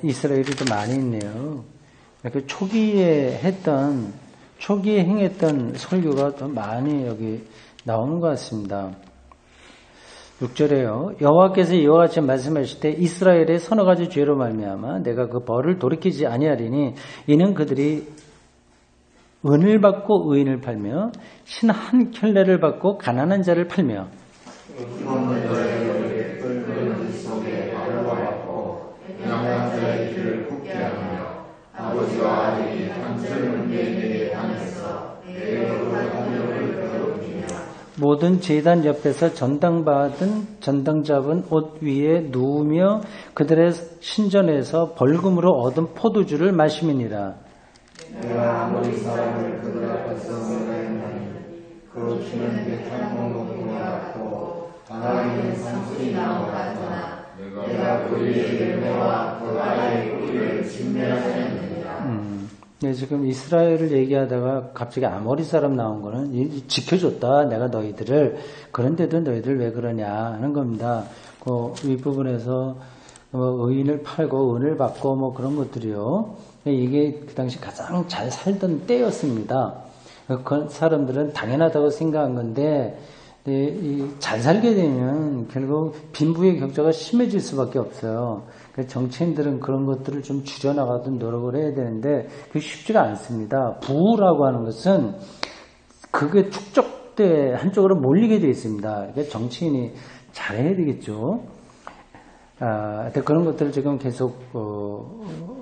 이스라엘이 더 많이 있네요. 초기에 행했던 설교가 더 많이 여기 나오는 것 같습니다. 6절에요. 여호와께서 이와 같이 말씀하실 때 이스라엘의 서너 가지 죄로 말미암아 내가 그 벌을 돌이키지 아니하리니 이는 그들이 은을 받고 의인을 팔며 신 한 켤레를 받고 가난한 자를 팔며 아버지와 아들이 한젊은 내게 당해서 모든 제단 옆에서 전당 잡은 옷 위에 누우며 그들의 신전에서 벌금으로 얻은 포도주를 마시미니라. 내가 아무리 사람을 그들 앞에서 생각했나니 그 피는 배탈 먹는 것 같고 바람이 산소리 나는 것 같으나 내가 그의 열매와 그 아이의 뿌리를 진멸하였느니라. 네, 지금 이스라엘을 얘기하다가 갑자기 아모리 사람 나온 거는 지켜줬다. 내가 너희들을. 그런데도 너희들 왜 그러냐 하는 겁니다. 그 윗부분에서 의인을 팔고 은을 받고 뭐 그런 것들이요. 이게 그 당시 가장 잘 살던 때였습니다. 그 사람들은 당연하다고 생각한 건데 잘 살게 되면 결국 빈부의 격차가 심해질 수밖에 없어요. 정치인들은 그런 것들을 좀 줄여나가든 노력을 해야 되는데 그게 쉽지가 않습니다. 부라고 하는 것은 그게 축적돼 한쪽으로 몰리게 되어 있습니다. 그러니까 정치인이 잘해야 되겠죠. 그런 것들을 지금 계속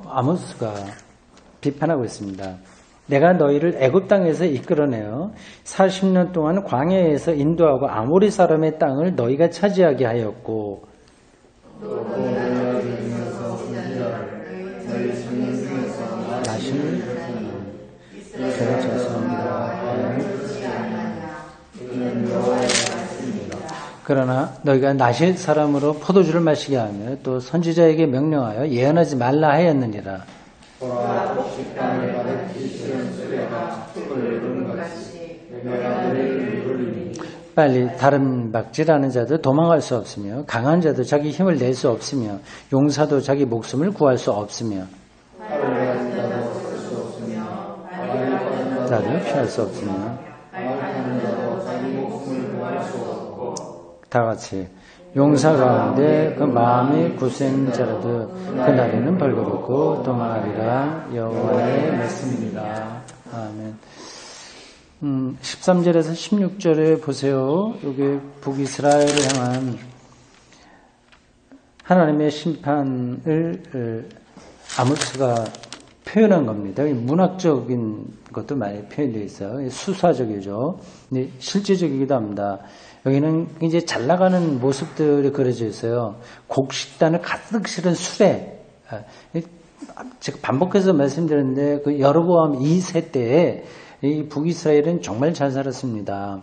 아모스가 비판하고 있습니다. 내가 너희를 애굽 땅에서 이끌어내어 40년 동안 광야에서 인도하고 아모리 사람의 땅을 너희가 차지하게 하였고 나신을 제가 죄송합니다. 그러나 너희가 나실 사람으로 포도주를 마시게 하며 또 선지자에게 명령하여 예언하지 말라 하였느니라. 빨리 다른 박질하는 자도 도망갈 수 없으며 강한 자도 자기 힘을 낼 수 없으며 용사도 자기 목숨을 구할 수 없으며 나도 피할 수 없으며 다 같이 용사 가운데 그 마음이 굳센 자라도 그날에는 벌거벗고 도망하리라. 여호와의 말씀입니다. 아멘. 13절에서 16절에 보세요. 여기 북이스라엘을 향한 하나님의 심판을 아모스가 표현한 겁니다. 문학적인 것도 많이 표현되어 있어요. 수사적이죠. 근데 실제적이기도 합니다. 여기는 이제 잘 나가는 모습들이 그려져 있어요. 곡식단을 가득 실은 수레. 제가 반복해서 말씀드렸는데 그 여로보암 2세 때에 이 북이스라엘은 정말 잘 살았습니다.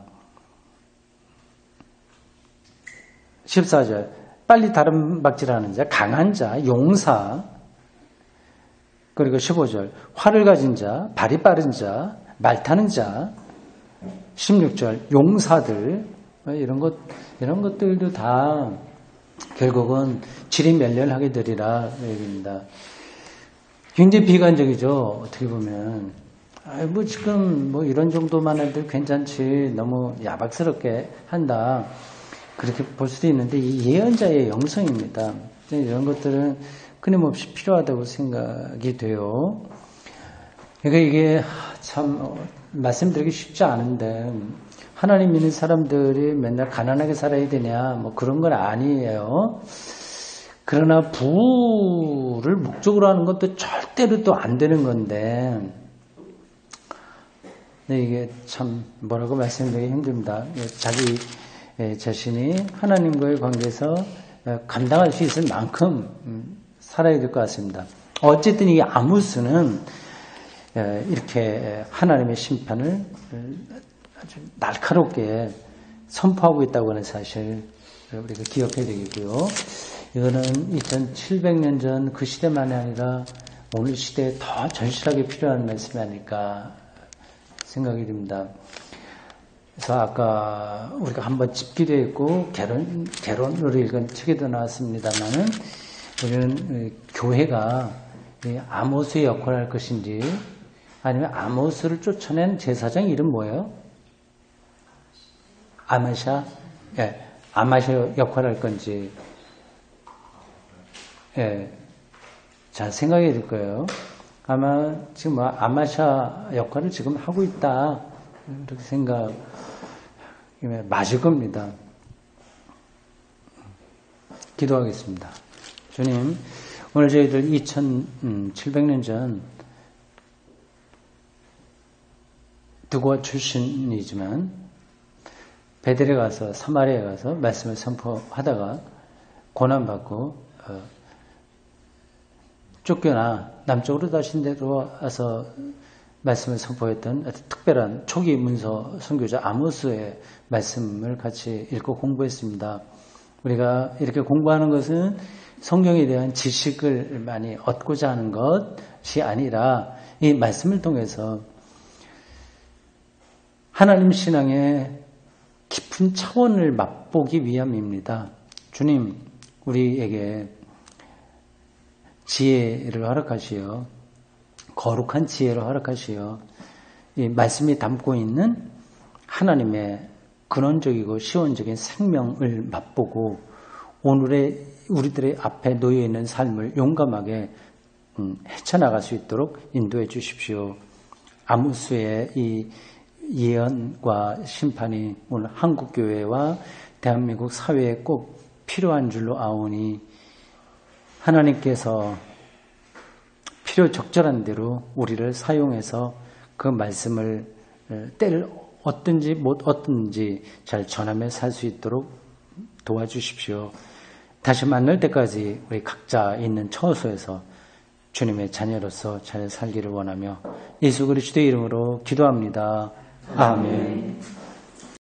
14절 빨리 다른 박질하는 자, 강한 자, 용사. 그리고 15절 활을 가진 자, 발이 빠른 자, 말 타는 자. 16절 용사들. 이런 것들도 다 결국은 지리멸렬하게 되리라 얘기입니다. 굉장히 비관적이죠. 어떻게 보면. 뭐 지금 뭐 이런 정도만 해도 괜찮지. 너무 야박스럽게 한다. 그렇게 볼 수도 있는데 이 예언자의 영성입니다. 이런 것들은 끊임없이 필요하다고 생각이 돼요. 그러니까 이게 참 말씀드리기 쉽지 않은데 하나님 믿는 사람들이 맨날 가난하게 살아야 되냐 뭐 그런 건 아니에요. 그러나 부를 목적으로 하는 것도 절대로 또 안 되는 건데 네, 이게 참 뭐라고 말씀드리기 힘듭니다. 자기 자신이 하나님과의 관계에서 감당할 수 있을 만큼 살아야 될 것 같습니다. 어쨌든 이 아모스는 이렇게 하나님의 심판을 아주 날카롭게 선포하고 있다고 하는 사실 우리가 기억해야 되겠고요. 이거는 2700년 전 그 시대만이 아니라 오늘 시대에 더 절실하게 필요한 말씀이 아닐까 생각이 듭니다. 그래서 아까 우리가 한번 짚기도 했고 개론으로 읽은 책에도 나왔습니다만은 우리는 교회가 아모스의 역할을 할 것인지 아니면 아모스를 쫓아낸 제사장 이름 뭐예요? 아마샤? 예, 아마샤 역할을 할 건지 예, 잘 생각해야 될 거예요. 아마 지금 아마샤 역할을 지금 하고 있다 이렇게 생각 맞을 겁니다. 기도하겠습니다. 주님, 오늘 저희들 2700년 전 두고 출신이지만 베델에 가서 사마리아에 가서 말씀을 선포하다가 고난받고 쫓겨나 남쪽으로 다시 내려와서 말씀을 선포했던 특별한 초기 문서 선교자 아모스의 말씀을 같이 읽고 공부했습니다. 우리가 이렇게 공부하는 것은 성경에 대한 지식을 많이 얻고자 하는 것이 아니라 이 말씀을 통해서 하나님 신앙의 깊은 차원을 맛보기 위함입니다. 주님, 우리에게 지혜를 허락하시어 거룩한 지혜를 허락하시어 이 말씀이 담고 있는 하나님의 근원적이고 시원적인 생명을 맛보고 오늘의 우리들의 앞에 놓여있는 삶을 용감하게 헤쳐나갈 수 있도록 인도해 주십시오. 아모스의 이 예언과 심판이 오늘 한국교회와 대한민국 사회에 꼭 필요한 줄로 아오니 하나님께서 필요 적절한 대로 우리를 사용해서 그 말씀을 때를 얻든지 못 얻든지 잘 전하며 살 수 있도록 도와주십시오. 다시 만날 때까지 우리 각자 있는 처소에서 주님의 자녀로서 잘 살기를 원하며 예수 그리스도의 이름으로 기도합니다. 아멘.